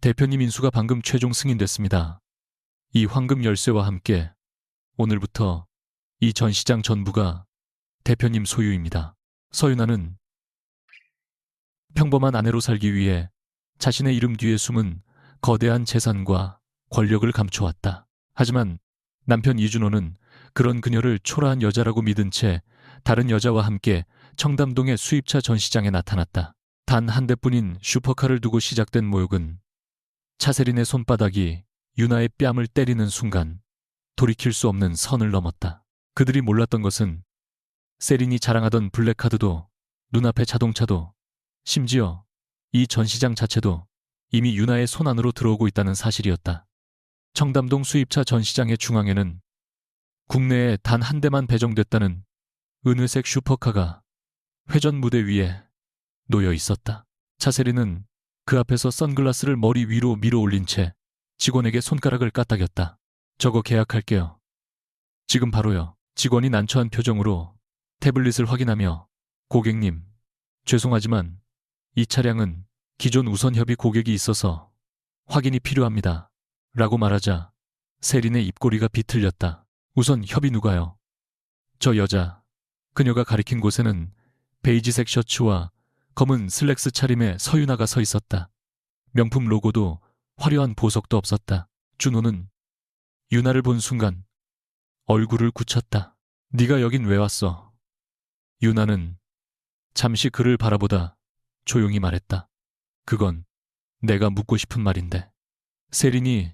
대표님 인수가 방금 최종 승인됐습니다. 이 황금 열쇠와 함께 오늘부터 이 전시장 전부가 대표님 소유입니다. 서윤아는 평범한 아내로 살기 위해 자신의 이름 뒤에 숨은 거대한 재산과 권력을 감춰왔다. 하지만 남편 이준호는 그런 그녀를 초라한 여자라고 믿은 채 다른 여자와 함께 청담동의 수입차 전시장에 나타났다. 단 한 대뿐인 슈퍼카를 두고 시작된 모욕은 차세린의 손바닥이 유나의 뺨을 때리는 순간 돌이킬 수 없는 선을 넘었다. 그들이 몰랐던 것은 세린이 자랑하던 블랙카드도 눈앞의 자동차도 심지어 이 전시장 자체도 이미 유나의 손 안으로 들어오고 있다는 사실이었다. 청담동 수입차 전시장의 중앙에는 국내에 단 한 대만 배정됐다는 은회색 슈퍼카가 회전 무대 위에 놓여 있었다. 차세린은 그 앞에서 선글라스를 머리 위로 밀어 올린 채 직원에게 손가락을 까딱였다. 저거 계약할게요. 지금 바로요. 직원이 난처한 표정으로 태블릿을 확인하며 고객님, 죄송하지만 이 차량은 기존 우선협의 고객이 있어서 확인이 필요합니다. 라고 말하자 세린의 입꼬리가 비틀렸다. 우선 협의 누가요? 저 여자. 그녀가 가리킨 곳에는 베이지색 셔츠와 검은 슬랙스 차림의 서윤아가 서 있었다. 명품 로고도 화려한 보석도 없었다. 준호는 유나를 본 순간 얼굴을 굳혔다. 네가 여긴 왜 왔어? 유나는 잠시 그를 바라보다 조용히 말했다. 그건 내가 묻고 싶은 말인데. 세린이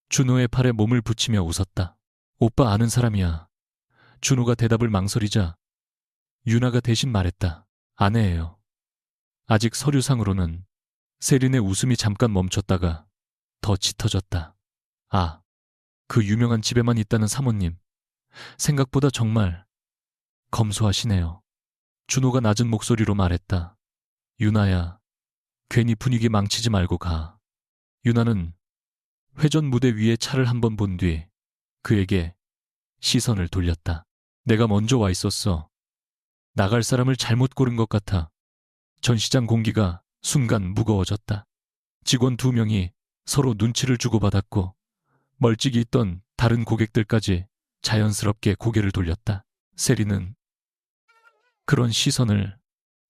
준호의 팔에 몸을 붙이며 웃었다. 오빠 아는 사람이야. 준호가 대답을 망설이자 유나가 대신 말했다. 아내예요. 아직 서류상으로는. 세린의 웃음이 잠깐 멈췄다가 더 짙어졌다. 아, 그 유명한 집에만 있다는 사모님. 생각보다 정말 검소하시네요. 준호가 낮은 목소리로 말했다. 유나야, 괜히 분위기 망치지 말고 가. 유나는 회전 무대 위에 차를 한번 본 뒤 그에게 시선을 돌렸다. 내가 먼저 와 있었어. 나갈 사람을 잘못 고른 것 같아. 전시장 공기가 순간 무거워졌다. 직원 2명이 서로 눈치를 주고받았고 멀찍이 있던 다른 고객들까지 자연스럽게 고개를 돌렸다. 세린은 그런 시선을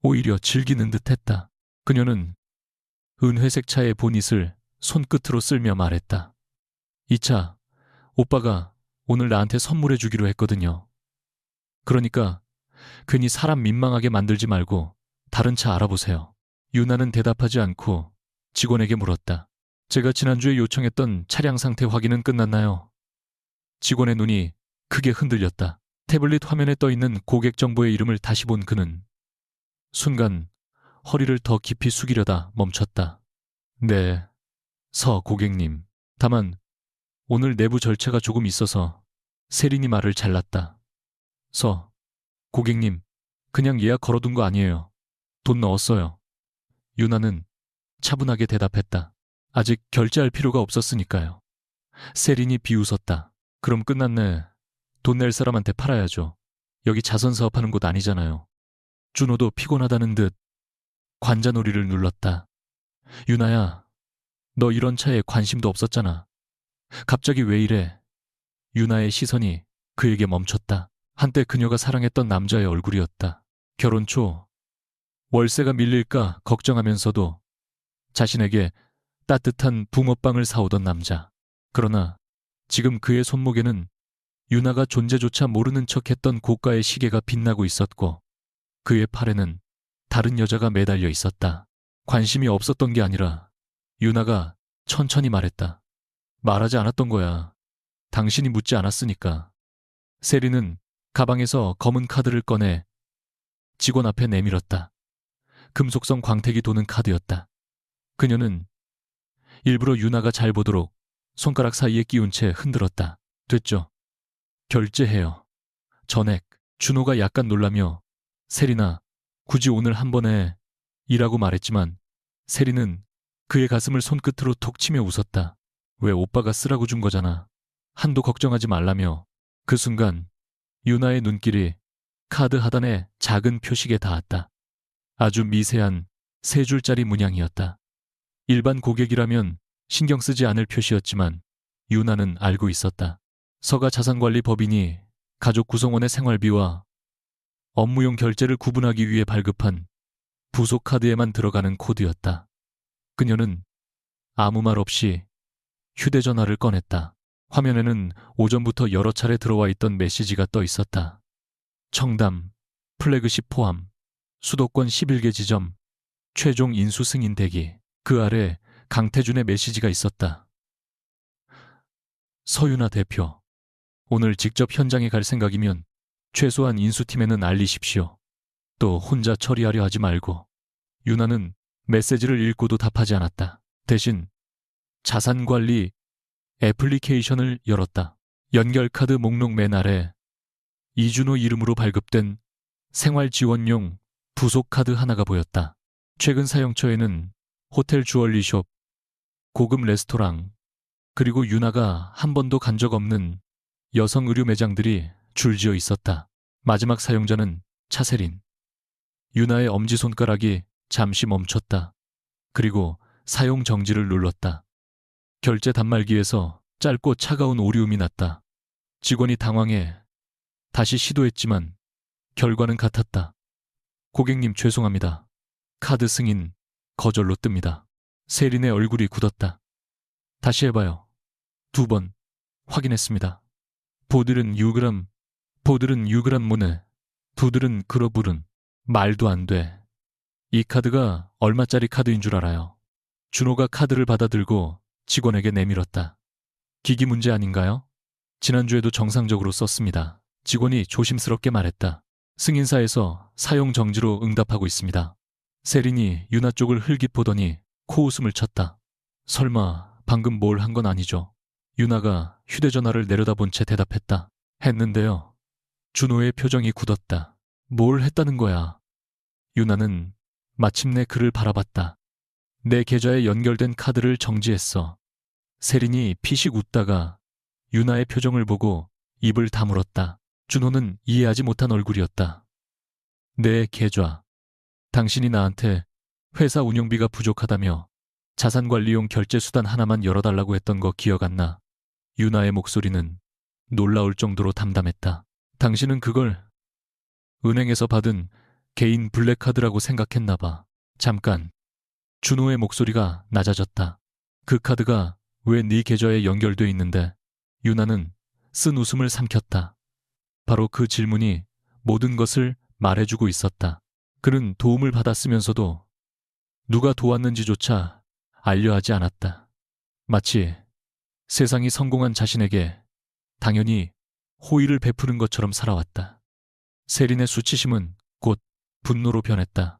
오히려 즐기는 듯했다. 그녀는 은회색 차의 보닛을 손끝으로 쓸며 말했다. 이 차, 오빠가 오늘 나한테 선물해 주기로 했거든요. 그러니까 괜히 사람 민망하게 만들지 말고 다른 차 알아보세요. 유나는 대답하지 않고 직원에게 물었다. 제가 지난주에 요청했던 차량 상태 확인은 끝났나요? 직원의 눈이 크게 흔들렸다. 태블릿 화면에 떠있는 고객 정보의 이름을 다시 본 그는 순간 허리를 더 깊이 숙이려다 멈췄다. 네, 서 고객님. 다만 오늘 내부 절차가 조금 있어서. 세린이 말을 잘랐다. 서 고객님, 그냥 예약 걸어둔 거 아니에요. 돈 넣었어요. 유나는 차분하게 대답했다. 아직 결제할 필요가 없었으니까요. 세린이 비웃었다. 그럼 끝났네. 돈 낼 사람한테 팔아야죠. 여기 자선 사업하는 곳 아니잖아요. 준호도 피곤하다는 듯 관자놀이를 눌렀다. 유나야, 너 이런 차에 관심도 없었잖아. 갑자기 왜 이래? 유나의 시선이 그에게 멈췄다. 한때 그녀가 사랑했던 남자의 얼굴이었다. 결혼 초 월세가 밀릴까 걱정하면서도 자신에게 따뜻한 붕어빵을 사오던 남자. 그러나 지금 그의 손목에는 유나가 존재조차 모르는 척했던 고가의 시계가 빛나고 있었고 그의 팔에는 다른 여자가 매달려 있었다. 관심이 없었던 게 아니라 유나가 천천히 말했다. 말하지 않았던 거야. 당신이 묻지 않았으니까. 세린은 가방에서 검은 카드를 꺼내 직원 앞에 내밀었다. 금속성 광택이 도는 카드였다. 그녀는 일부러 유나가 잘 보도록 손가락 사이에 끼운 채 흔들었다. 됐죠? 결제해요. 전액. 준호가 약간 놀라며 세린아, 굳이 오늘 한 번에 이라고 말했지만 세린은 그의 가슴을 손끝으로 톡 치며 웃었다. 왜 오빠가 쓰라고 준 거잖아. 한도 걱정하지 말라며. 그 순간 유나의 눈길이 카드 하단의 작은 표식에 닿았다. 아주 미세한 3줄짜리 문양이었다. 일반 고객이라면 신경 쓰지 않을 표시였지만 유나는 알고 있었다. 서가 자산관리 법인이 가족 구성원의 생활비와 업무용 결제를 구분하기 위해 발급한 부속 카드에만 들어가는 코드였다. 그녀는 아무 말 없이 휴대전화를 꺼냈다. 화면에는 오전부터 여러 차례 들어와 있던 메시지가 떠 있었다. 청담, 플래그십 포함, 수도권 11개 지점, 최종 인수 승인 대기. 그 아래 강태준의 메시지가 있었다. 서윤아 대표, 오늘 직접 현장에 갈 생각이면 최소한 인수팀에는 알리십시오. 또 혼자 처리하려 하지 말고. 유나는 메시지를 읽고도 답하지 않았다. 대신 자산관리 애플리케이션을 열었다. 연결카드 목록 맨 아래 이준호 이름으로 발급된 생활지원용 부속카드 하나가 보였다. 최근 사용처에는 호텔 주얼리숍, 고급 레스토랑, 그리고 유나가 한 번도 간 적 없는 여성 의류 매장들이 줄지어 있었다. 마지막 사용자는 차세린. 유나의 엄지손가락이 잠시 멈췄다. 그리고 사용 정지를 눌렀다. 결제 단말기에서 짧고 차가운 오리움이 났다. 직원이 당황해 다시 시도했지만 결과는 같았다. 고객님 죄송합니다. 카드 승인 거절로 뜹니다. 세린의 얼굴이 굳었다. 다시 해봐요. 2번 확인했습니다. 보들은 6g 모네, 두들은 그러불은. 말도 안 돼. 이 카드가 얼마짜리 카드인 줄 알아요. 준호가 카드를 받아들고 직원에게 내밀었다. 기기 문제 아닌가요? 지난주에도 정상적으로 썼습니다. 직원이 조심스럽게 말했다. 승인사에서 사용 정지로 응답하고 있습니다. 세린이 유나 쪽을 흘깃 보더니 코웃음을 쳤다. 설마 방금 뭘 한 건 아니죠? 유나가 휴대전화를 내려다본 채 대답했다. 했는데요. 준호의 표정이 굳었다. 뭘 했다는 거야? 유나는 마침내 그를 바라봤다. 내 계좌에 연결된 카드를 정지했어. 세린이 피식 웃다가 유나의 표정을 보고 입을 다물었다. 준호는 이해하지 못한 얼굴이었다. 내 계좌. 당신이 나한테 회사 운영비가 부족하다며 자산관리용 결제수단 하나만 열어달라고 했던 거 기억 안 나? 유나의 목소리는 놀라울 정도로 담담했다. 당신은 그걸 은행에서 받은 개인 블랙카드라고 생각했나 봐. 잠깐. 준호의 목소리가 낮아졌다. 그 카드가 왜 네 계좌에 연결돼 있는데? 유나는 쓴 웃음을 삼켰다. 바로 그 질문이 모든 것을 말해주고 있었다. 그는 도움을 받았으면서도 누가 도왔는지조차 알려하지 않았다. 마치 세상이 성공한 자신에게 당연히 호의를 베푸는 것처럼 살아왔다. 세린의 수치심은 곧 분노로 변했다.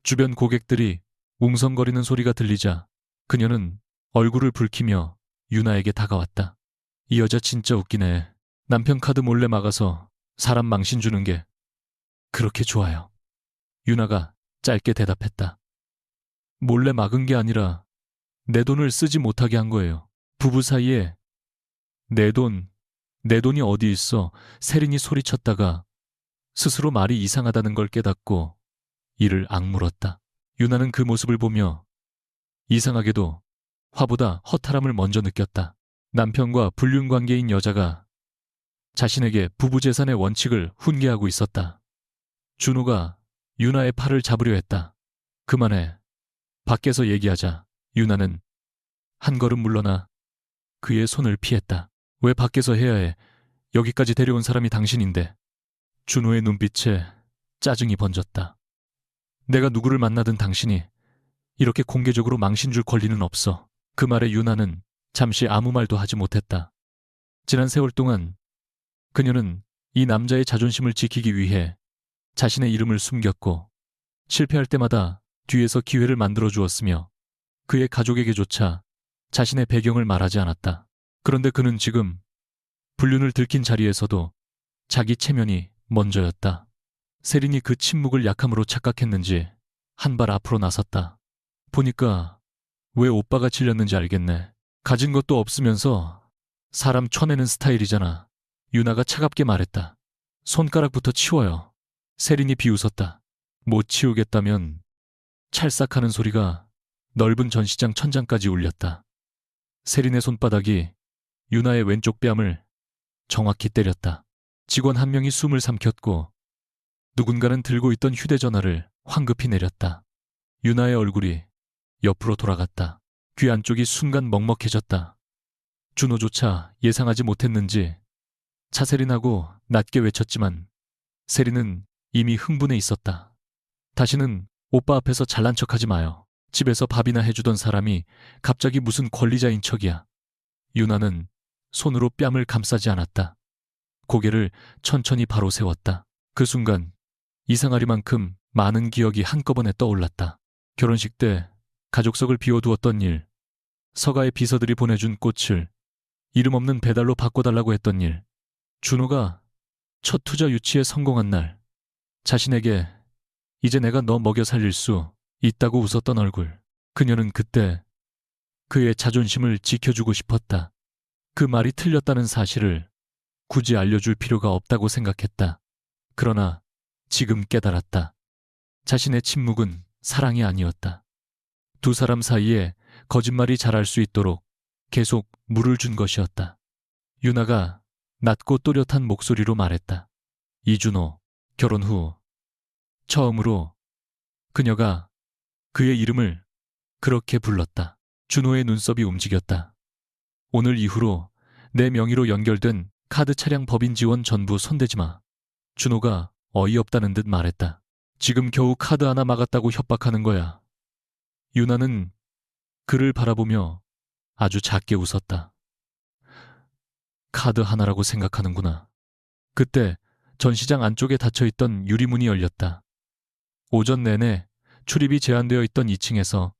주변 고객들이 웅성거리는 소리가 들리자 그녀는 얼굴을 붉히며 유나에게 다가왔다. 이 여자 진짜 웃기네. 남편 카드 몰래 막아서 사람 망신 주는 게 그렇게 좋아요. 유나가 짧게 대답했다. 몰래 막은 게 아니라 내 돈을 쓰지 못하게 한 거예요. 부부 사이에 내 돈이 어디 있어? 세린이 소리쳤다가 스스로 말이 이상하다는 걸 깨닫고 이를 악물었다. 유나는 그 모습을 보며 이상하게도 화보다 허탈함을 먼저 느꼈다. 남편과 불륜관계인 여자가 자신에게 부부 재산의 원칙을 훈계하고 있었다. 준호가 유나의 팔을 잡으려 했다. 그만해. 밖에서 얘기하자. 유나는 한 걸음 물러나 그의 손을 피했다. 왜 밖에서 해야 해? 여기까지 데려온 사람이 당신인데. 준호의 눈빛에 짜증이 번졌다. 내가 누구를 만나든 당신이 이렇게 공개적으로 망신 줄 권리는 없어. 그 말에 유나는 잠시 아무 말도 하지 못했다. 지난 세월 동안 그녀는 이 남자의 자존심을 지키기 위해 자신의 이름을 숨겼고 실패할 때마다 뒤에서 기회를 만들어 주었으며 그의 가족에게조차 자신의 배경을 말하지 않았다. 그런데 그는 지금 불륜을 들킨 자리에서도 자기 체면이 먼저였다. 세린이 그 침묵을 약함으로 착각했는지 한 발 앞으로 나섰다. 보니까 왜 오빠가 질렸는지 알겠네. 가진 것도 없으면서 사람 쳐내는 스타일이잖아. 유나가 차갑게 말했다. 손가락부터 치워요. 세린이 비웃었다. 못 치우겠다면 찰싹하는 소리가 넓은 전시장 천장까지 울렸다. 세린의 손바닥이 유나의 왼쪽 뺨을 정확히 때렸다. 직원 한 명이 숨을 삼켰고 누군가는 들고 있던 휴대전화를 황급히 내렸다. 유나의 얼굴이 옆으로 돌아갔다. 귀 안쪽이 순간 먹먹해졌다. 준호조차 예상하지 못했는지 차세린하고 낮게 외쳤지만 세린은 이미 흥분해 있었다. 다시는 오빠 앞에서 잘난 척하지 마요. 집에서 밥이나 해주던 사람이 갑자기 무슨 권리자인 척이야. 유나는 손으로 뺨을 감싸지 않았다. 고개를 천천히 바로 세웠다. 그 순간 이상하리만큼 많은 기억이 한꺼번에 떠올랐다. 결혼식 때 가족석을 비워두었던 일, 서가의 비서들이 보내준 꽃을 이름 없는 배달로 바꿔달라고 했던 일, 준호가 첫 투자 유치에 성공한 날, 자신에게 이제 내가 너 먹여 살릴 수 있다고 웃었던 얼굴. 그녀는 그때 그의 자존심을 지켜주고 싶었다. 그 말이 틀렸다는 사실을 굳이 알려줄 필요가 없다고 생각했다. 그러나 지금 깨달았다. 자신의 침묵은 사랑이 아니었다. 두 사람 사이에 거짓말이 자랄 수 있도록 계속 물을 준 것이었다. 유나가 낮고 또렷한 목소리로 말했다. 이준호, 결혼 후 처음으로 그녀가 그의 이름을 그렇게 불렀다. 준호의 눈썹이 움직였다. 오늘 이후로 내 명의로 연결된 카드 차량 법인 지원 전부 손대지 마. 준호가 어이없다는 듯 말했다. 지금 겨우 카드 하나 막았다고 협박하는 거야. 유나는 그를 바라보며 아주 작게 웃었다. 카드 하나라고 생각하는구나. 그때 전시장 안쪽에 닫혀있던 유리문이 열렸다. 오전 내내 출입이 제한되어 있던 2층에서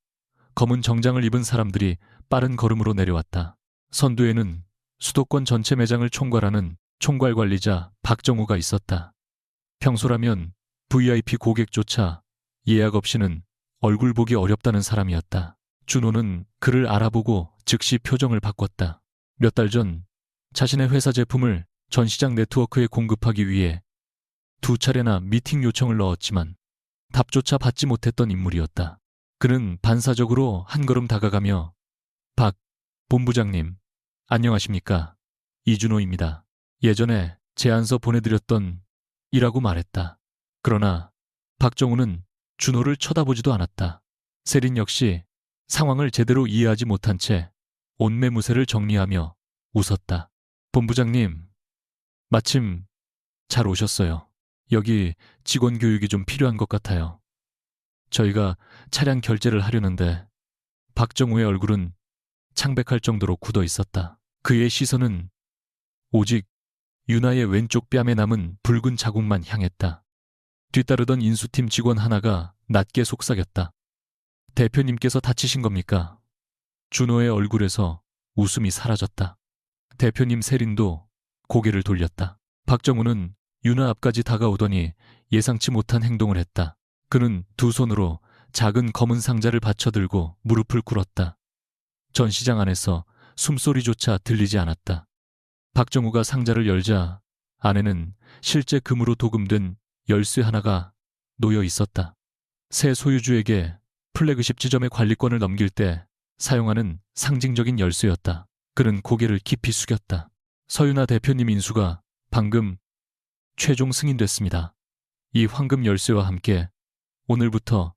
검은 정장을 입은 사람들이 빠른 걸음으로 내려왔다. 선두에는 수도권 전체 매장을 총괄하는 총괄 관리자 박정우가 있었다. 평소라면 VIP 고객조차 예약 없이는 얼굴 보기 어렵다는 사람이었다. 준호는 그를 알아보고 즉시 표정을 바꿨다. 몇 달 전 자신의 회사 제품을 전시장 네트워크에 공급하기 위해 2차례나 미팅 요청을 넣었지만 답조차 받지 못했던 인물이었다. 그는 반사적으로 한 걸음 다가가며 박 본부장님, 안녕하십니까? 이준호입니다. 예전에 제안서 보내드렸던 이라고 말했다. 그러나 박정우는 준호를 쳐다보지도 않았다. 세린 역시 상황을 제대로 이해하지 못한 채 옷매무새를 정리하며 웃었다. 본부장님, 마침 잘 오셨어요. 여기 직원 교육이 좀 필요한 것 같아요. 저희가 차량 결제를 하려는데 박정우의 얼굴은 창백할 정도로 굳어 있었다. 그의 시선은 오직 유나의 왼쪽 뺨에 남은 붉은 자국만 향했다. 뒤따르던 인수팀 직원 하나가 낮게 속삭였다. 대표님께서 다치신 겁니까? 준호의 얼굴에서 웃음이 사라졌다. 대표님 세린도 고개를 돌렸다. 박정우는 유나 앞까지 다가오더니 예상치 못한 행동을 했다. 그는 두 손으로 작은 검은 상자를 받쳐들고 무릎을 꿇었다. 전시장 안에서 숨소리조차 들리지 않았다. 박정우가 상자를 열자 안에는 실제 금으로 도금된 열쇠 하나가 놓여 있었다. 새 소유주에게 플래그십 지점의 관리권을 넘길 때 사용하는 상징적인 열쇠였다. 그는 고개를 깊이 숙였다. 서윤아 대표님 인수가 방금 최종 승인됐습니다. 이 황금 열쇠와 함께 오늘부터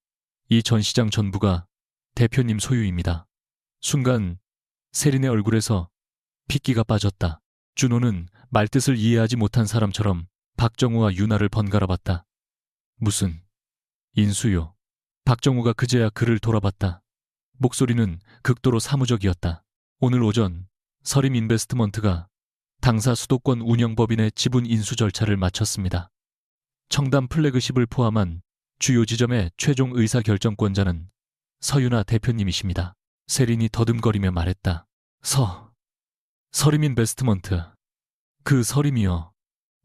이 전시장 전부가 대표님 소유입니다. 순간 세린의 얼굴에서 핏기가 빠졌다. 준호는 말뜻을 이해하지 못한 사람처럼 박정우와 유나를 번갈아 봤다. 무슨 인수요? 박정우가 그제야 그를 돌아봤다. 목소리는 극도로 사무적이었다. 오늘 오전 서림 인베스트먼트가 당사 수도권 운영법인의 지분 인수 절차를 마쳤습니다. 청담 플래그십을 포함한 주요 지점의 최종 의사결정권자는 서윤아 대표님이십니다. 세린이 더듬거리며 말했다. 서림 인베스트먼트. 그 서림이요.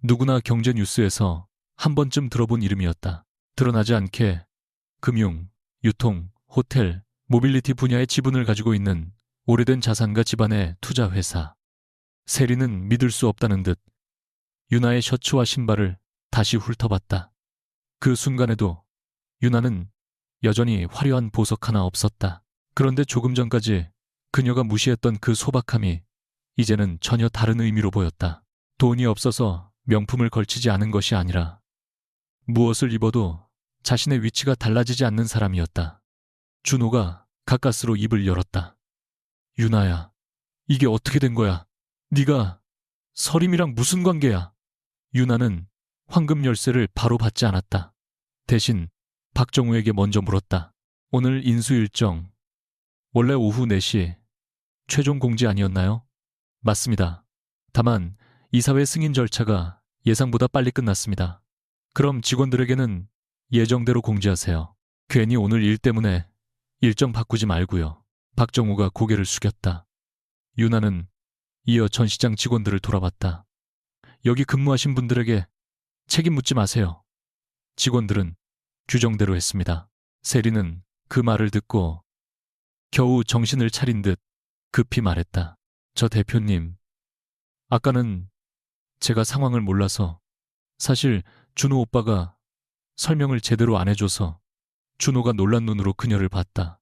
누구나 경제 뉴스에서 한 번쯤 들어본 이름이었다. 드러나지 않게 금융, 유통, 호텔, 모빌리티 분야의 지분을 가지고 있는 오래된 자산가 집안의 투자회사. 세린은 믿을 수 없다는 듯 유나의 셔츠와 신발을 다시 훑어봤다. 그 순간에도 유나는 여전히 화려한 보석 하나 없었다. 그런데 조금 전까지 그녀가 무시했던 그 소박함이 이제는 전혀 다른 의미로 보였다. 돈이 없어서 명품을 걸치지 않은 것이 아니라 무엇을 입어도 자신의 위치가 달라지지 않는 사람이었다. 준호가 가까스로 입을 열었다. 유나야, 이게 어떻게 된 거야? 네가 서림이랑 무슨 관계야? 유나는 황금 열쇠를 바로 받지 않았다. 대신 박정우에게 먼저 물었다. 오늘 인수 일정, 원래 오후 4시 최종 공지 아니었나요? 맞습니다. 다만 이사회 승인 절차가 예상보다 빨리 끝났습니다. 그럼 직원들에게는 예정대로 공지하세요. 괜히 오늘 일 때문에 일정 바꾸지 말고요. 박정우가 고개를 숙였다. 유나는 이어 전 시장 직원들을 돌아봤다. 여기 근무하신 분들에게 책임 묻지 마세요. 직원들은 규정대로 했습니다. 세리는 그 말을 듣고 겨우 정신을 차린 듯 급히 말했다. 저 대표님, 아까는 제가 상황을 몰라서 사실 준호 오빠가 설명을 제대로 안 해줘서. 준호가 놀란 눈으로 그녀를 봤다.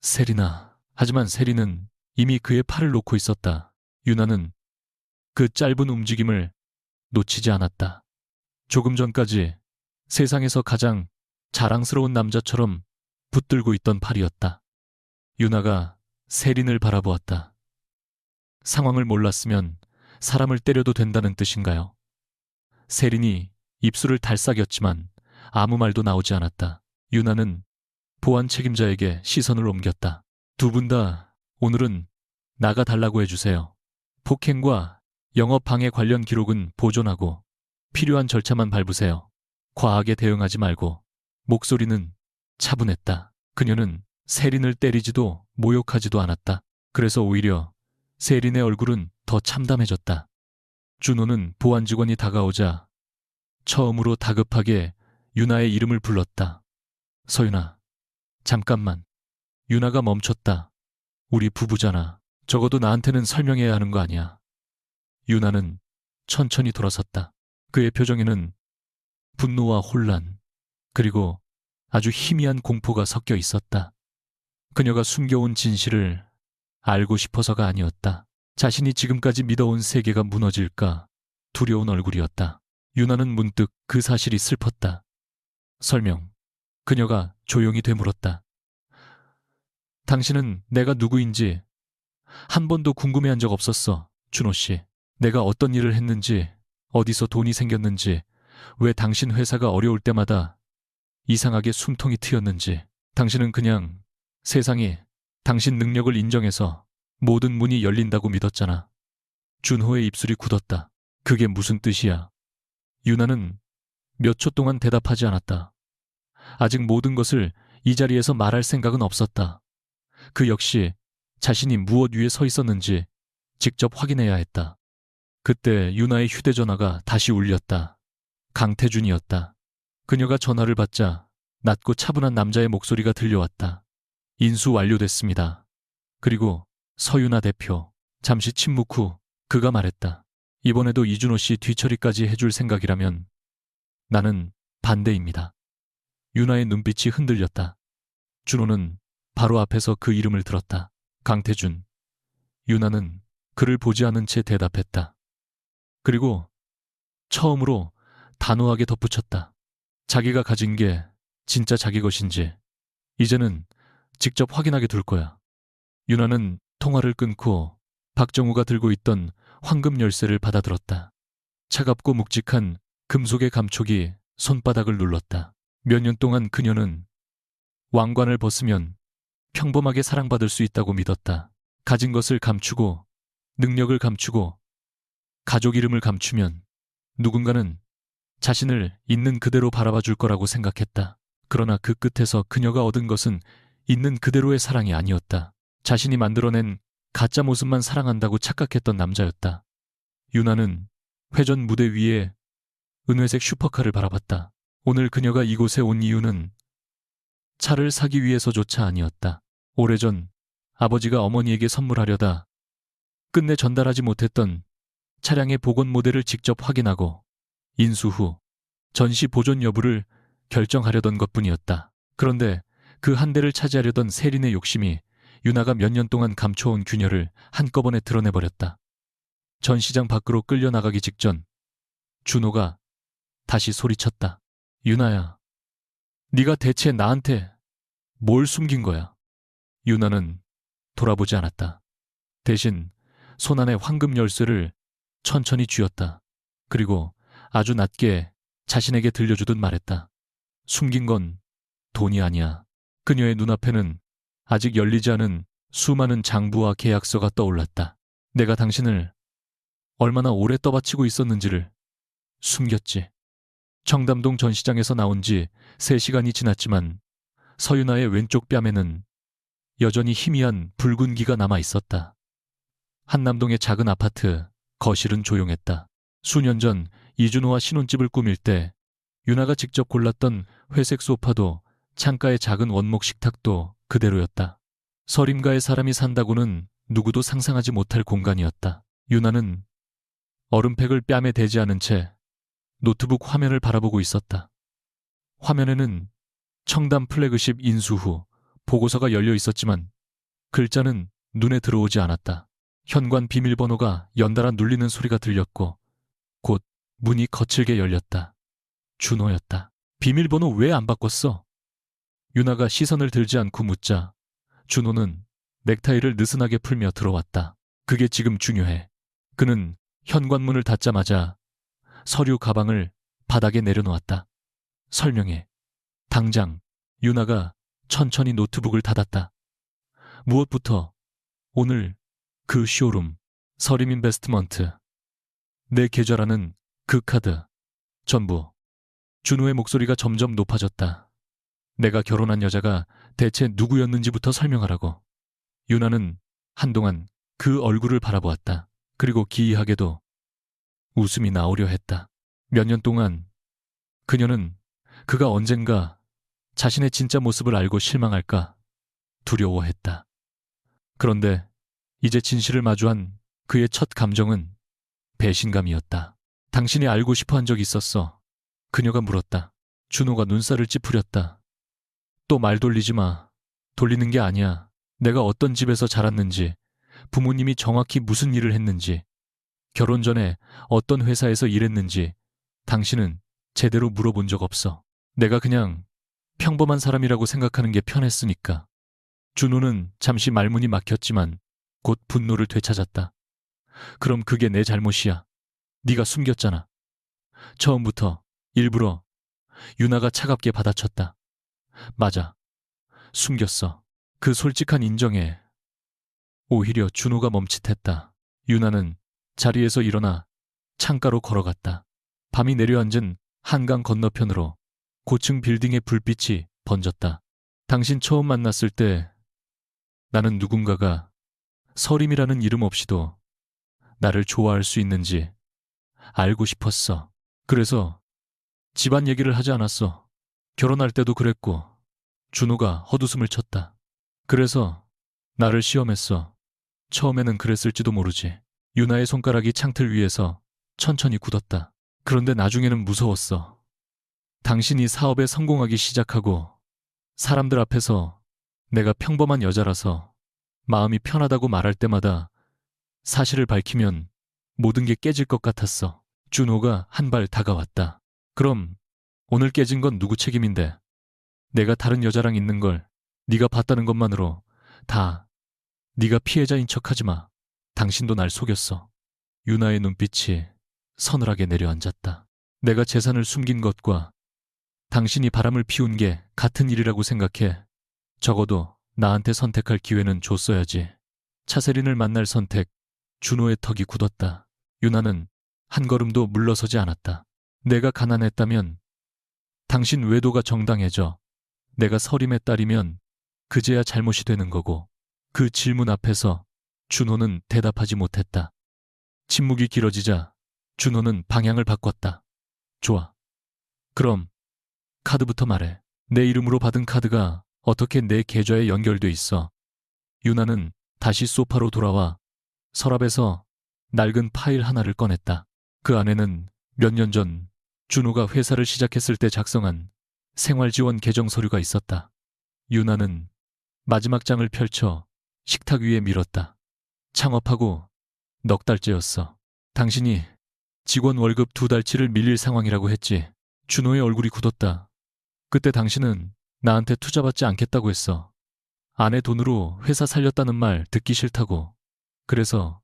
세리나. 하지만 세리는 이미 그의 팔을 놓고 있었다. 유나는 그 짧은 움직임을 놓치지 않았다. 조금 전까지 세상에서 가장 자랑스러운 남자처럼 붙들고 있던 팔이었다. 유나가 세린을 바라보았다. 상황을 몰랐으면 사람을 때려도 된다는 뜻인가요? 세린이 입술을 달싹였지만 아무 말도 나오지 않았다. 유나는 보안 책임자에게 시선을 옮겼다. 두 분 다 오늘은 나가달라고 해주세요. 폭행과 영업방해 관련 기록은 보존하고 필요한 절차만 밟으세요. 과하게 대응하지 말고. 목소리는 차분했다. 그녀는 세린을 때리지도 모욕하지도 않았다. 그래서 오히려 세린의 얼굴은 더 참담해졌다. 준호는 보안 직원이 다가오자 처음으로 다급하게 유나의 이름을 불렀다. 서윤아, 잠깐만. 유나가 멈췄다. 우리 부부잖아. 적어도 나한테는 설명해야 하는 거 아니야. 유나는 천천히 돌아섰다. 그의 표정에는 분노와 혼란, 그리고 아주 희미한 공포가 섞여 있었다. 그녀가 숨겨온 진실을 알고 싶어서가 아니었다. 자신이 지금까지 믿어온 세계가 무너질까 두려운 얼굴이었다. 유나는 문득 그 사실이 슬펐다. 설명. 그녀가 조용히 되물었다. 당신은 내가 누구인지 한 번도 궁금해한 적 없었어, 준호 씨. 내가 어떤 일을 했는지, 어디서 돈이 생겼는지, 왜 당신 회사가 어려울 때마다 이상하게 숨통이 트였는지. 당신은 그냥 세상이 당신 능력을 인정해서 모든 문이 열린다고 믿었잖아. 준호의 입술이 굳었다. 그게 무슨 뜻이야? 유나는 몇 초 동안 대답하지 않았다. 아직 모든 것을 이 자리에서 말할 생각은 없었다. 그 역시 자신이 무엇 위에 서 있었는지 직접 확인해야 했다. 그때 유나의 휴대전화가 다시 울렸다. 강태준이었다. 그녀가 전화를 받자 낮고 차분한 남자의 목소리가 들려왔다. 인수 완료됐습니다. 그리고 서윤아 대표. 잠시 침묵 후 그가 말했다. 이번에도 이준호 씨 뒤처리까지 해줄 생각이라면 나는 반대입니다. 유나의 눈빛이 흔들렸다. 준호는 바로 앞에서 그 이름을 들었다. 강태준. 유나는 그를 보지 않은 채 대답했다. 그리고 처음으로 단호하게 덧붙였다. 자기가 가진 게 진짜 자기 것인지 이제는 직접 확인하게 둘 거야. 유나는 통화를 끊고 박정우가 들고 있던 황금 열쇠를 받아들었다. 차갑고 묵직한 금속의 감촉이 손바닥을 눌렀다. 몇 년 동안 그녀는 왕관을 벗으면 평범하게 사랑받을 수 있다고 믿었다. 가진 것을 감추고 능력을 감추고 가족 이름을 감추면 누군가는 자신을 있는 그대로 바라봐 줄 거라고 생각했다. 그러나 그 끝에서 그녀가 얻은 것은 있는 그대로의 사랑이 아니었다. 자신이 만들어낸 가짜 모습만 사랑한다고 착각했던 남자였다. 유나는 회전 무대 위에 은회색 슈퍼카를 바라봤다. 오늘 그녀가 이곳에 온 이유는 차를 사기 위해서조차 아니었다. 오래전 아버지가 어머니에게 선물하려다 끝내 전달하지 못했던 차량의 복원 모델을 직접 확인하고 인수 후 전시 보존 여부를 결정하려던 것뿐이었다. 그런데 그 한 대를 차지하려던 세린의 욕심이 유나가 몇 년 동안 감춰온 균열을 한꺼번에 드러내버렸다. 전시장 밖으로 끌려나가기 직전 준호가 다시 소리쳤다. 유나야, 네가 대체 나한테 뭘 숨긴 거야? 유나는 돌아보지 않았다. 대신 손 안에 황금 열쇠를 천천히 쥐었다. 그리고 아주 낮게 자신에게 들려주듯 말했다. 숨긴 건 돈이 아니야. 그녀의 눈앞에는 아직 열리지 않은 수많은 장부와 계약서가 떠올랐다. 내가 당신을 얼마나 오래 떠받치고 있었는지를 숨겼지. 청담동 전시장에서 나온 지 3시간이 지났지만 서유나의 왼쪽 뺨에는 여전히 희미한 붉은기가 남아 있었다. 한남동의 작은 아파트 거실은 조용했다. 수년 전 이준호와 신혼집을 꾸밀 때 유나가 직접 골랐던 회색 소파도 창가의 작은 원목 식탁도 그대로였다. 서림가에 사람이 산다고는 누구도 상상하지 못할 공간이었다. 유나는 얼음팩을 뺨에 대지 않은 채 노트북 화면을 바라보고 있었다. 화면에는 청담 플래그십 인수 후 보고서가 열려 있었지만 글자는 눈에 들어오지 않았다. 현관 비밀번호가 연달아 눌리는 소리가 들렸고 곧 문이 거칠게 열렸다. 준호였다. 비밀번호 왜 안 바꿨어? 유나가 시선을 들지 않고 묻자 준호는 넥타이를 느슨하게 풀며 들어왔다. 그게 지금 중요해. 그는 현관문을 닫자마자 서류 가방을 바닥에 내려놓았다. 설명해. 당장. 유나가 천천히 노트북을 닫았다. 무엇부터 오늘 그 쇼룸, 서림인베스트먼트, 내 계좌라는 그 카드, 전부. 준호의 목소리가 점점 높아졌다. 내가 결혼한 여자가 대체 누구였는지부터 설명하라고. 유나는 한동안 그 얼굴을 바라보았다. 그리고 기이하게도 웃음이 나오려 했다. 몇 년 동안 그녀는 그가 언젠가 자신의 진짜 모습을 알고 실망할까 두려워했다. 그런데 이제 진실을 마주한 그의 첫 감정은 배신감이었다. 당신이 알고 싶어 한 적 있었어. 그녀가 물었다. 준호가 눈살을 찌푸렸다. 또 말 돌리지 마. 돌리는 게 아니야. 내가 어떤 집에서 자랐는지, 부모님이 정확히 무슨 일을 했는지, 결혼 전에 어떤 회사에서 일했는지 당신은 제대로 물어본 적 없어. 내가 그냥 평범한 사람이라고 생각하는 게 편했으니까. 준호는 잠시 말문이 막혔지만 곧 분노를 되찾았다. 그럼 그게 내 잘못이야. 네가 숨겼잖아. 처음부터 일부러. 유나가 차갑게 받아쳤다. 맞아. 숨겼어. 그 솔직한 인정에 오히려 준호가 멈칫했다. 유나는 자리에서 일어나 창가로 걸어갔다. 밤이 내려앉은 한강 건너편으로 고층 빌딩의 불빛이 번졌다. 당신 처음 만났을 때 나는 누군가가 서림이라는 이름 없이도 나를 좋아할 수 있는지 알고 싶었어. 그래서 집안 얘기를 하지 않았어. 결혼할 때도 그랬고. 준호가 헛웃음을 쳤다. 그래서 나를 시험했어. 처음에는 그랬을지도 모르지. 유나의 손가락이 창틀 위에서 천천히 굳었다. 그런데 나중에는 무서웠어. 당신이 사업에 성공하기 시작하고 사람들 앞에서 내가 평범한 여자라서 마음이 편하다고 말할 때마다 사실을 밝히면 모든 게 깨질 것 같았어. 준호가 한 발 다가왔다. 그럼 오늘 깨진 건 누구 책임인데? 내가 다른 여자랑 있는 걸 네가 봤다는 것만으로 다 네가 피해자인 척하지 마. 당신도 날 속였어. 유나의 눈빛이 서늘하게 내려앉았다. 내가 재산을 숨긴 것과 당신이 바람을 피운 게 같은 일이라고 생각해. 적어도 나한테 선택할 기회는 줬어야지. 차세린을 만날 선택. 준호의 턱이 굳었다. 유나는 한 걸음도 물러서지 않았다. 내가 가난했다면 당신 외도가 정당해져. 내가 서림의 딸이면 그제야 잘못이 되는 거고. 그 질문 앞에서 준호는 대답하지 못했다. 침묵이 길어지자 준호는 방향을 바꿨다. 좋아. 그럼 카드부터 말해. 내 이름으로 받은 카드가 어떻게 내 계좌에 연결돼 있어? 유나는 다시 소파로 돌아와 서랍에서 낡은 파일 하나를 꺼냈다. 그 안에는 몇 년 전 준호가 회사를 시작했을 때 작성한 생활지원 계정 서류가 있었다. 유나는 마지막 장을 펼쳐 식탁 위에 밀었다. 창업하고 넉 달째였어. 당신이 직원 월급 2달치를 밀릴 상황이라고 했지. 준호의 얼굴이 굳었다. 그때 당신은 나한테 투자받지 않겠다고 했어. 아내 돈으로 회사 살렸다는 말 듣기 싫다고. 그래서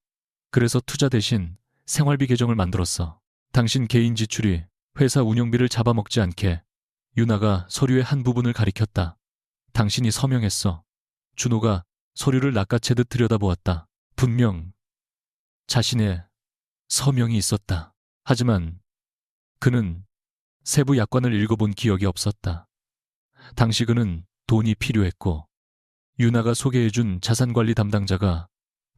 투자 대신 생활비 계정을 만들었어. 당신 개인 지출이 회사 운영비를 잡아먹지 않게 유나가 서류의 한 부분을 가리켰다. 당신이 서명했어. 준호가 서류를 낚아채듯 들여다보았다. 분명 자신의 서명이 있었다. 하지만 그는 세부 약관을 읽어본 기억이 없었다. 당시 그는 돈이 필요했고 유나가 소개해준 자산관리 담당자가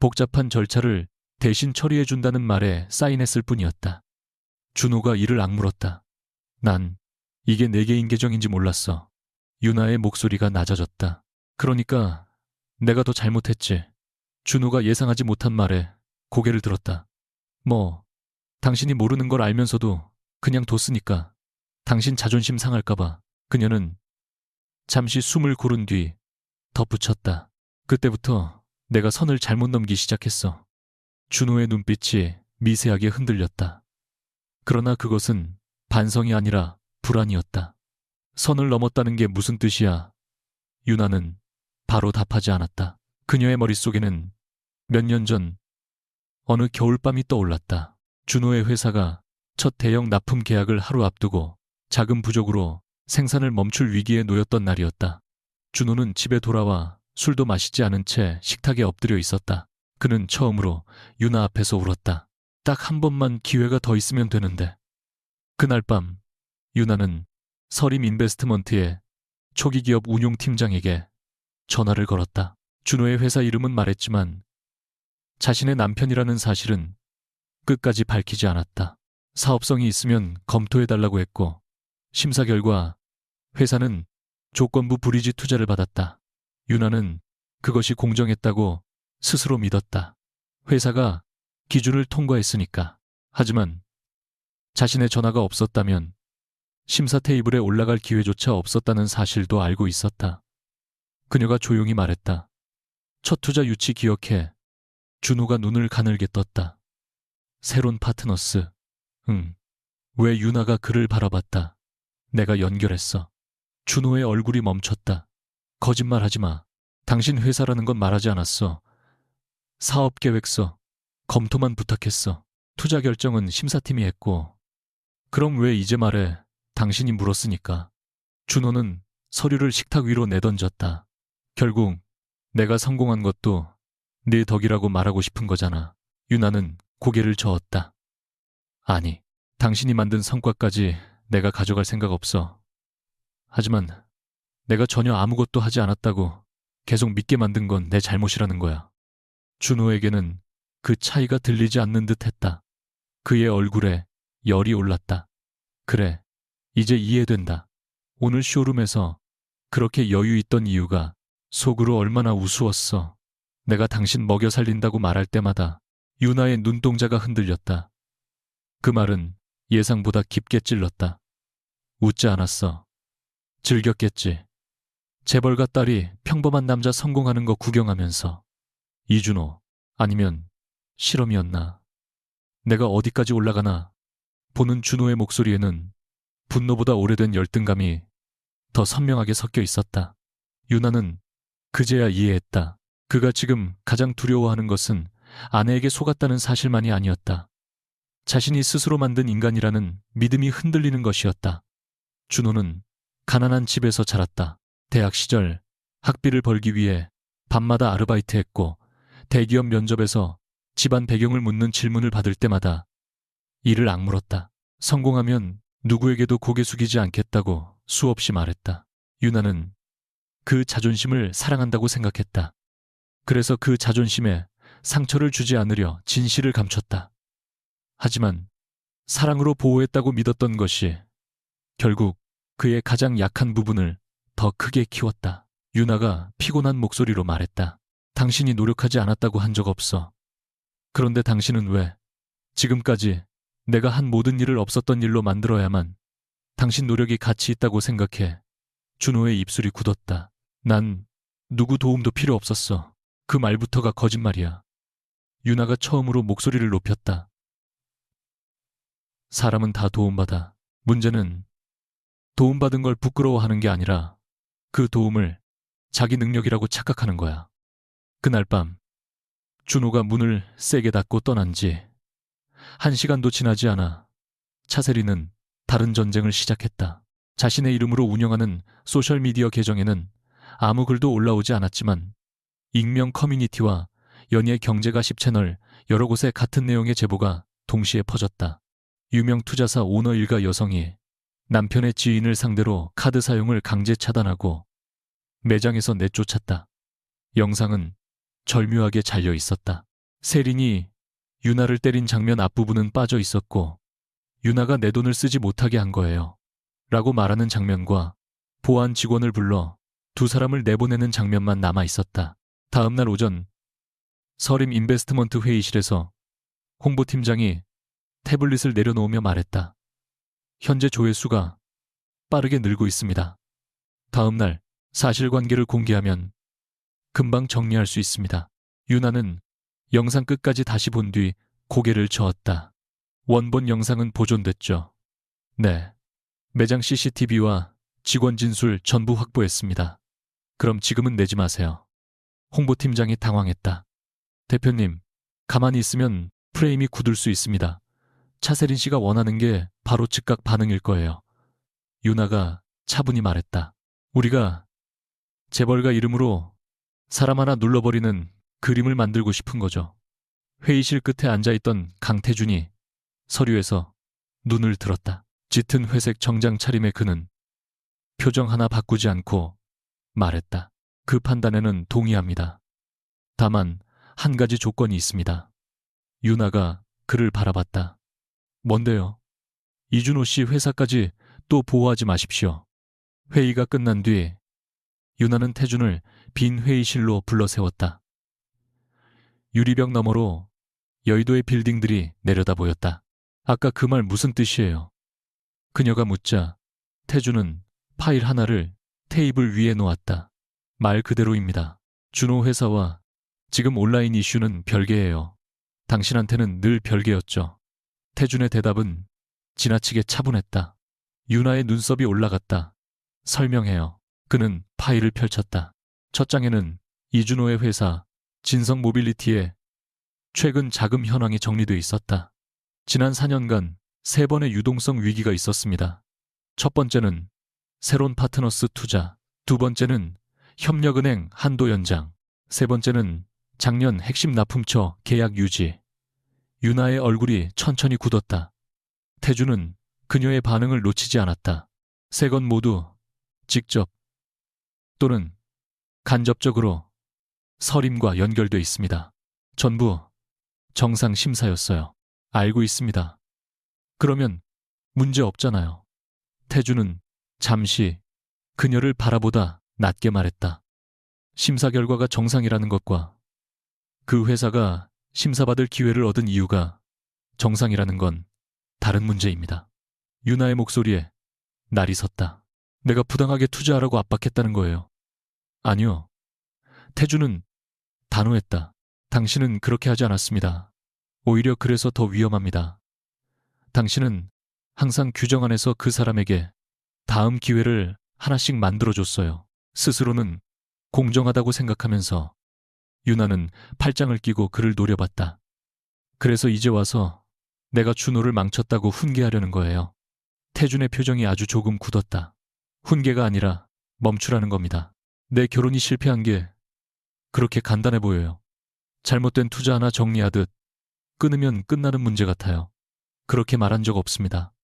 복잡한 절차를 대신 처리해준다는 말에 사인했을 뿐이었다. 준호가 이를 악물었다. 난 이게 내 개인 계정인지 몰랐어. 유나의 목소리가 낮아졌다. 그러니까 내가 더 잘못했지. 준호가 예상하지 못한 말에 고개를 들었다. 당신이 모르는 걸 알면서도 그냥 뒀으니까. 당신 자존심 상할까봐. 그녀는 잠시 숨을 고른 뒤 덧붙였다. 그때부터 내가 선을 잘못 넘기 시작했어. 준호의 눈빛이 미세하게 흔들렸다. 그러나 그것은 반성이 아니라 불안이었다. 선을 넘었다는 게 무슨 뜻이야? 유나는 바로 답하지 않았다. 그녀의 머릿속에는 몇 년 전 어느 겨울밤이 떠올랐다. 준호의 회사가 첫 대형 납품 계약을 하루 앞두고 자금 부족으로 생산을 멈출 위기에 놓였던 날이었다. 준호는 집에 돌아와 술도 마시지 않은 채 식탁에 엎드려 있었다. 그는 처음으로 유나 앞에서 울었다. 딱 한 번만 기회가 더 있으면 되는데. 그날 밤 유나는 서림 인베스트먼트의 초기 기업 운용팀장에게 전화를 걸었다. 준호의 회사 이름은 말했지만 자신의 남편이라는 사실은 끝까지 밝히지 않았다. 사업성이 있으면 검토해달라고 했고 심사 결과 회사는 조건부 브리지 투자를 받았다. 유나는 그것이 공정했다고 스스로 믿었다. 회사가 기준을 통과했으니까. 하지만 자신의 전화가 없었다면 심사 테이블에 올라갈 기회조차 없었다는 사실도 알고 있었다. 그녀가 조용히 말했다. 첫 투자 유치 기억해. 준호가 눈을 가늘게 떴다. 새로운 파트너스. 왜 유나가 그를 바라봤다. 내가 연결했어. 준호의 얼굴이 멈췄다. 거짓말하지 마. 당신 회사라는 건 말하지 않았어. 사업계획서, 검토만 부탁했어. 투자 결정은 심사팀이 했고. 그럼 왜 이제 말해? 당신이 물었으니까. 준호는 서류를 식탁 위로 내던졌다. 결국 내가 성공한 것도 네 덕이라고 말하고 싶은 거잖아. 유나는 고개를 저었다. 아니, 당신이 만든 성과까지 내가 가져갈 생각 없어. 하지만 내가 전혀 아무것도 하지 않았다고 계속 믿게 만든 건 내 잘못이라는 거야. 준호에게는 그 차이가 들리지 않는 듯 했다. 그의 얼굴에 열이 올랐다. 그래, 이제 이해된다. 오늘 쇼룸에서 그렇게 여유 있던 이유가 속으로 얼마나 우스웠어. 내가 당신 먹여 살린다고 말할 때마다 유나의 눈동자가 흔들렸다. 그 말은 예상보다 깊게 찔렀다. 웃지 않았어. 즐겼겠지. 재벌가 딸이 평범한 남자 성공하는 거 구경하면서. 이준호, 아니면 실험이었나. 내가 어디까지 올라가나. 보는 준호의 목소리에는 분노보다 오래된 열등감이 더 선명하게 섞여 있었다. 유나는 그제야 이해했다. 그가 지금 가장 두려워하는 것은 아내에게 속았다는 사실만이 아니었다. 자신이 스스로 만든 인간이라는 믿음이 흔들리는 것이었다. 준호는 가난한 집에서 자랐다. 대학 시절 학비를 벌기 위해 밤마다 아르바이트했고 대기업 면접에서 집안 배경을 묻는 질문을 받을 때마다 이를 악물었다. 성공하면 누구에게도 고개 숙이지 않겠다고 수없이 말했다. 유나는 그 자존심을 사랑한다고 생각했다. 그래서 그 자존심에 상처를 주지 않으려 진실을 감췄다. 하지만 사랑으로 보호했다고 믿었던 것이 결국 그의 가장 약한 부분을 더 크게 키웠다. 유나가 피곤한 목소리로 말했다. 당신이 노력하지 않았다고 한 적 없어. 그런데 당신은 왜 지금까지 내가 한 모든 일을 없었던 일로 만들어야만 당신 노력이 가치 있다고 생각해. 준호의 입술이 굳었다. 난 누구 도움도 필요 없었어. 그 말부터가 거짓말이야. 유나가 처음으로 목소리를 높였다. 사람은 다 도움받아. 문제는 도움받은 걸 부끄러워하는 게 아니라 그 도움을 자기 능력이라고 착각하는 거야. 그날 밤 준호가 문을 세게 닫고 떠난 지 1시간도 지나지 않아 차세리는 다른 전쟁을 시작했다. 자신의 이름으로 운영하는 소셜미디어 계정에는 아무 글도 올라오지 않았지만 익명 커뮤니티와 연예 경제가십 채널 여러 곳에 같은 내용의 제보가 동시에 퍼졌다. 유명 투자사 오너 일가 여성이 남편의 지인을 상대로 카드 사용을 강제 차단하고 매장에서 내쫓았다. 영상은 절묘하게 잘려 있었다. 세린이 유나를 때린 장면 앞부분은 빠져 있었고 유나가 내 돈을 쓰지 못하게 한 거예요. 라고 말하는 장면과 보안 직원을 불러 두 사람을 내보내는 장면만 남아 있었다. 다음 날 오전 서림 인베스트먼트 회의실에서 홍보팀장이 태블릿을 내려놓으며 말했다. 현재 조회수가 빠르게 늘고 있습니다. 다음 날 사실관계를 공개하면 금방 정리할 수 있습니다. 유나는 영상 끝까지 다시 본 뒤 고개를 저었다. 원본 영상은 보존됐죠. 네. 매장 CCTV와 직원 진술 전부 확보했습니다. 그럼 지금은 내지 마세요. 홍보팀장이 당황했다. 대표님, 가만히 있으면 프레임이 굳을 수 있습니다. 차세린 씨가 원하는 게 바로 즉각 반응일 거예요. 유나가 차분히 말했다. 우리가 재벌가 이름으로 사람 하나 눌러버리는 그림을 만들고 싶은 거죠. 회의실 끝에 앉아있던 강태준이 서류에서 눈을 들었다. 짙은 회색 정장 차림의 그는 표정 하나 바꾸지 않고 말했다. 그 판단에는 동의합니다. 다만 한 가지 조건이 있습니다. 유나가 그를 바라봤다. 뭔데요? 이준호 씨 회사까지 또 보호하지 마십시오. 회의가 끝난 뒤 유나는 태준을 빈 회의실로 불러 세웠다. 유리벽 너머로 여의도의 빌딩들이 내려다 보였다. 아까 그 말 무슨 뜻이에요? 그녀가 묻자 태준은 파일 하나를 테이블 위에 놓았다. 말 그대로입니다. 준호 회사와 지금 온라인 이슈는 별개예요. 당신한테는 늘 별개였죠. 태준의 대답은 지나치게 차분했다. 유나의 눈썹이 올라갔다. 설명해요. 그는 파일을 펼쳤다. 첫 장에는 이준호의 회사 진성 모빌리티의 최근 자금 현황이 정리돼 있었다. 지난 4년간 3번의 유동성 위기가 있었습니다. 첫 번째는 새로운 파트너스 투자, 두 번째는 협력은행 한도 연장, 세 번째는 작년 핵심 납품처 계약 유지. 유나의 얼굴이 천천히 굳었다. 태준은 그녀의 반응을 놓치지 않았다. 세 건 모두 직접 또는 간접적으로 서림과 연결돼 있습니다. 전부 정상 심사였어요. 알고 있습니다. 그러면 문제 없잖아요. 태준은 잠시 그녀를 바라보다 낮게 말했다. 심사 결과가 정상이라는 것과 그 회사가 심사받을 기회를 얻은 이유가 정상이라는 건 다른 문제입니다. 유나의 목소리에 날이 섰다. 내가 부당하게 투자하라고 압박했다는 거예요. 아니요. 태준은 단호했다. 당신은 그렇게 하지 않았습니다. 오히려 그래서 더 위험합니다. 당신은 항상 규정 안에서 그 사람에게 다음 기회를 하나씩 만들어줬어요. 스스로는 공정하다고 생각하면서. 유나는 팔짱을 끼고 그를 노려봤다. 그래서 이제 와서 내가 준호를 망쳤다고 훈계하려는 거예요. 태준의 표정이 아주 조금 굳었다. 훈계가 아니라 멈추라는 겁니다. 내 결혼이 실패한 게 그렇게 간단해 보여요. 잘못된 투자 하나 정리하듯 끊으면 끝나는 문제 같아요. 그렇게 말한 적 없습니다.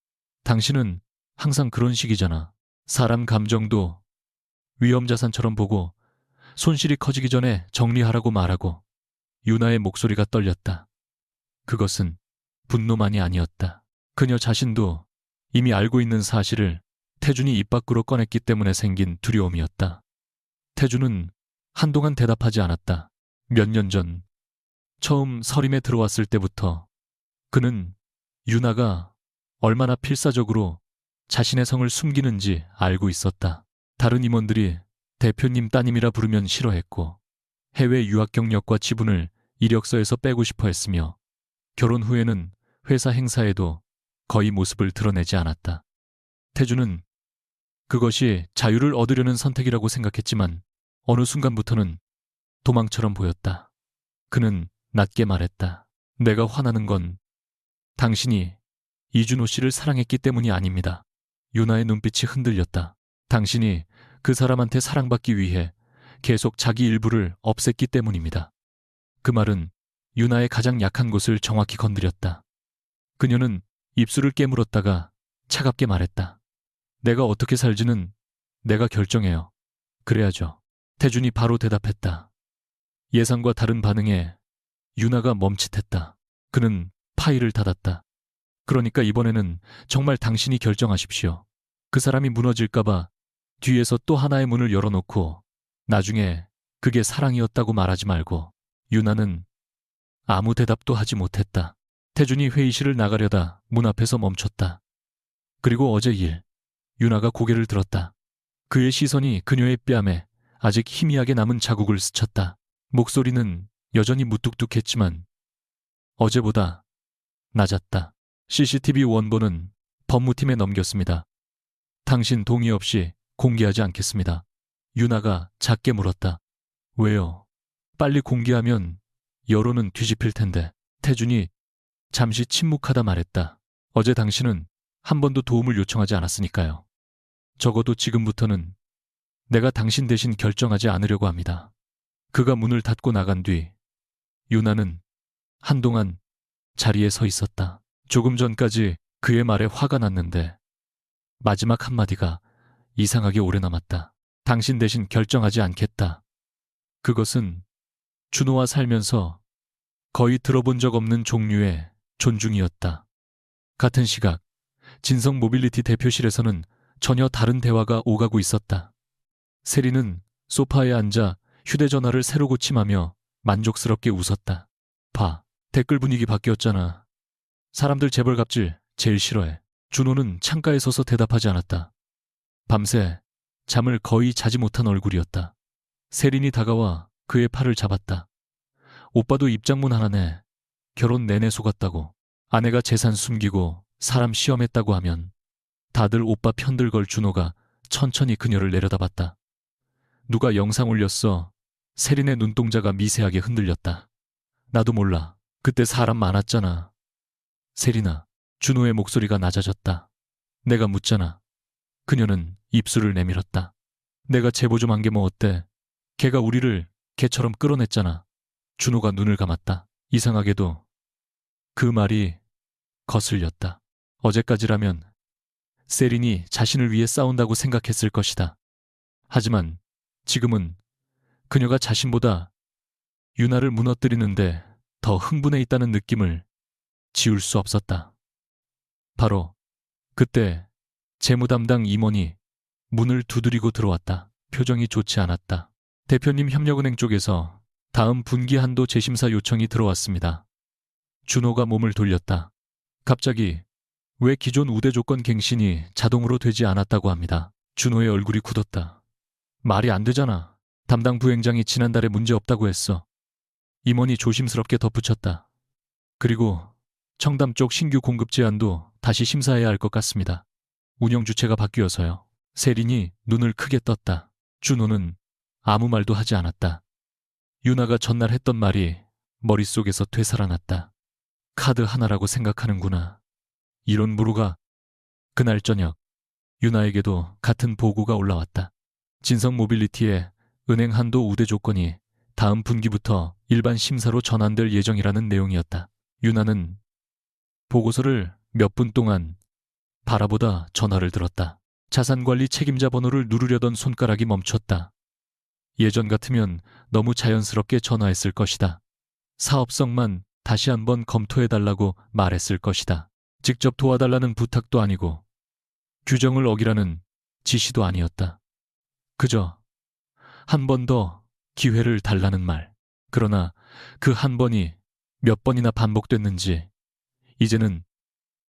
당신은 항상 그런 식이잖아. 사람 감정도 위험자산처럼 보고 손실이 커지기 전에 정리하라고 말하고. 유나의 목소리가 떨렸다. 그것은 분노만이 아니었다. 그녀 자신도 이미 알고 있는 사실을 태준이 입 밖으로 꺼냈기 때문에 생긴 두려움이었다. 태준은 한동안 대답하지 않았다. 몇 년 전 처음 서림에 들어왔을 때부터 그는 유나가 얼마나 필사적으로 자신의 성을 숨기는지 알고 있었다. 다른 임원들이 대표님 따님이라 부르면 싫어했고 해외 유학 경력과 지분을 이력서에서 빼고 싶어 했으며 결혼 후에는 회사 행사에도 거의 모습을 드러내지 않았다. 태주는 그것이 자유를 얻으려는 선택이라고 생각했지만 어느 순간부터는 도망처럼 보였다. 그는 낮게 말했다. 내가 화나는 건 당신이 이준호 씨를 사랑했기 때문이 아닙니다. 유나의 눈빛이 흔들렸다. 당신이 그 사람한테 사랑받기 위해 계속 자기 일부를 없앴기 때문입니다. 그 말은 유나의 가장 약한 곳을 정확히 건드렸다. 그녀는 입술을 깨물었다가 차갑게 말했다. 내가 어떻게 살지는 내가 결정해요. 그래야죠. 태준이 바로 대답했다. 예상과 다른 반응에 유나가 멈칫했다. 그는 파일을 닫았다. 그러니까 이번에는 정말 당신이 결정하십시오. 그 사람이 무너질까봐 뒤에서 또 하나의 문을 열어놓고 나중에 그게 사랑이었다고 말하지 말고. 유나는 아무 대답도 하지 못했다. 태준이 회의실을 나가려다 문 앞에서 멈췄다. 그리고 어제 일. 유나가 고개를 들었다. 그의 시선이 그녀의 뺨에 아직 희미하게 남은 자국을 스쳤다. 목소리는 여전히 무뚝뚝했지만 어제보다 낮았다. CCTV 원본은 법무팀에 넘겼습니다. 당신 동의 없이 공개하지 않겠습니다. 유나가 작게 물었다. 왜요? 빨리 공개하면 여론은 뒤집힐 텐데. 태준이 잠시 침묵하다 말했다. 어제 당신은 한 번도 도움을 요청하지 않았으니까요. 적어도 지금부터는 내가 당신 대신 결정하지 않으려고 합니다. 그가 문을 닫고 나간 뒤 유나는 한동안 자리에 서 있었다. 조금 전까지 그의 말에 화가 났는데 마지막 한마디가 이상하게 오래 남았다. 당신 대신 결정하지 않겠다. 그것은 준호와 살면서 거의 들어본 적 없는 종류의 존중이었다. 같은 시각 진성 모빌리티 대표실에서는 전혀 다른 대화가 오가고 있었다. 세리는 소파에 앉아 휴대전화를 새로 고침하며 만족스럽게 웃었다. 봐, 댓글 분위기 바뀌었잖아. 사람들 재벌 갑질 제일 싫어해. 준호는 창가에 서서 대답하지 않았다. 밤새 잠을 거의 자지 못한 얼굴이었다. 세린이 다가와 그의 팔을 잡았다. 오빠도 입장문 하나네. 결혼 내내 속았다고. 아내가 재산 숨기고 사람 시험했다고 하면 다들 오빠 편들 걸. 준호가 천천히 그녀를 내려다봤다. 누가 영상 올렸어. 세린의 눈동자가 미세하게 흔들렸다. 나도 몰라. 그때 사람 많았잖아. 세린아. 준호의 목소리가 낮아졌다. 내가 묻잖아. 그녀는 입술을 내밀었다. 내가 제보 좀 한 게 뭐 어때? 걔가 우리를 개처럼 끌어냈잖아. 준호가 눈을 감았다. 이상하게도 그 말이 거슬렸다. 어제까지라면 세린이 자신을 위해 싸운다고 생각했을 것이다. 하지만 지금은 그녀가 자신보다 유나를 무너뜨리는데 더 흥분해 있다는 느낌을 지울 수 없었다. 바로 그때 재무 담당 임원이 문을 두드리고 들어왔다. 표정이 좋지 않았다. 대표님, 협력은행 쪽에서 다음 분기 한도 재심사 요청이 들어왔습니다. 준호가 몸을 돌렸다. 갑자기 왜 기존 우대 조건 갱신이 자동으로 되지 않았다고 합니다. 준호의 얼굴이 굳었다. 말이 안 되잖아. 담당 부행장이 지난달에 문제 없다고 했어. 임원이 조심스럽게 덧붙였다. 그리고 청담 쪽 신규 공급 제안도 다시 심사해야 할 것 같습니다. 운영 주체가 바뀌어서요. 세린이 눈을 크게 떴다. 준호는 아무 말도 하지 않았다. 유나가 전날 했던 말이 머릿속에서 되살아났다. 카드 하나라고 생각하는구나. 이런 무루가. 그날 저녁 유나에게도 같은 보고가 올라왔다. 진성 모빌리티의 은행 한도 우대 조건이 다음 분기부터 일반 심사로 전환될 예정이라는 내용이었다. 유나는 보고서를 몇 분 동안 바라보다 전화를 들었다. 자산관리 책임자 번호를 누르려던 손가락이 멈췄다. 예전 같으면 너무 자연스럽게 전화했을 것이다. 사업성만 다시 한번 검토해달라고 말했을 것이다. 직접 도와달라는 부탁도 아니고 규정을 어기라는 지시도 아니었다. 그저 한 번 더 기회를 달라는 말. 그러나 그 한 번이 몇 번이나 반복됐는지 이제는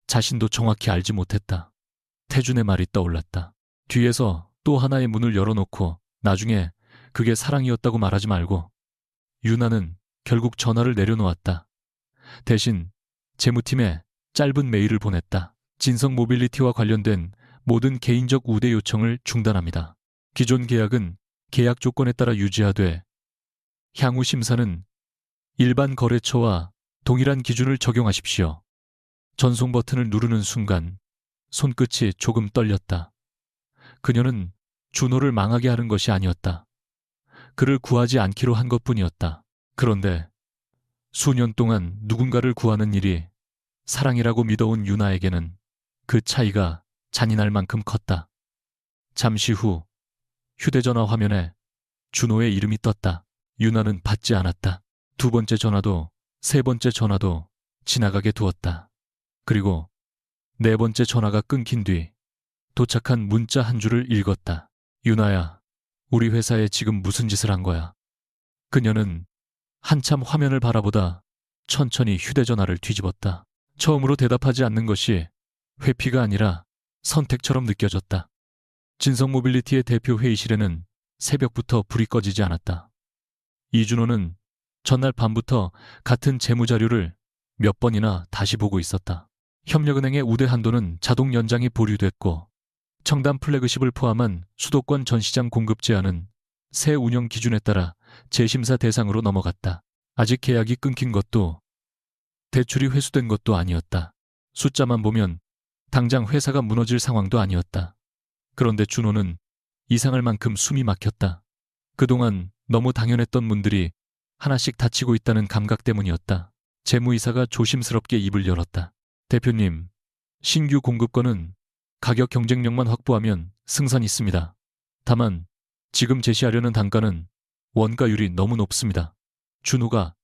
자신도 정확히 알지 못했다. 태준의 말이 떠올랐다. 뒤에서 또 하나의 문을 열어놓고 나중에 그게 사랑이었다고 말하지 말고. 유나는 결국 전화를 내려놓았다. 대신 재무팀에 짧은 메일을 보냈다. 진성 모빌리티와 관련된 모든 개인적 우대 요청을 중단합니다. 기존 계약은 계약 조건에 따라 유지하되 향후 심사는 일반 거래처와 동일한 기준을 적용하십시오. 전송 버튼을 누르는 순간 손끝이 조금 떨렸다. 그녀는 준호를 망하게 하는 것이 아니었다. 그를 구하지 않기로 한 것뿐이었다. 그런데 수년 동안 누군가를 구하는 일이 사랑이라고 믿어온 유나에게는 그 차이가 잔인할 만큼 컸다. 잠시 후 휴대전화 화면에 준호의 이름이 떴다. 유나는 받지 않았다. 두 번째 전화도 세 번째 전화도 지나가게 두었다. 그리고 네 번째 전화가 끊긴 뒤 도착한 문자 한 줄을 읽었다. 유나야, 우리 회사에 지금 무슨 짓을 한 거야? 그녀는 한참 화면을 바라보다 천천히 휴대전화를 뒤집었다. 처음으로 대답하지 않는 것이 회피가 아니라 선택처럼 느껴졌다. 진성 모빌리티의 대표 회의실에는 새벽부터 불이 꺼지지 않았다. 이준호는 전날 밤부터 같은 재무자료를 몇 번이나 다시 보고 있었다. 협력은행의 우대 한도는 자동 연장이 보류됐고 청담 플래그십을 포함한 수도권 전시장 공급 제한은 새 운영 기준에 따라 재심사 대상으로 넘어갔다. 아직 계약이 끊긴 것도 대출이 회수된 것도 아니었다. 숫자만 보면 당장 회사가 무너질 상황도 아니었다. 그런데 준호는 이상할 만큼 숨이 막혔다. 그동안 너무 당연했던 문들이 하나씩 닫히고 있다는 감각 때문이었다. 재무이사가 조심스럽게 입을 열었다. 대표님, 신규 공급권은 가격 경쟁력만 확보하면 승산 있습니다. 다만 지금 제시하려는 단가는 원가율이 너무 높습니다. 준호가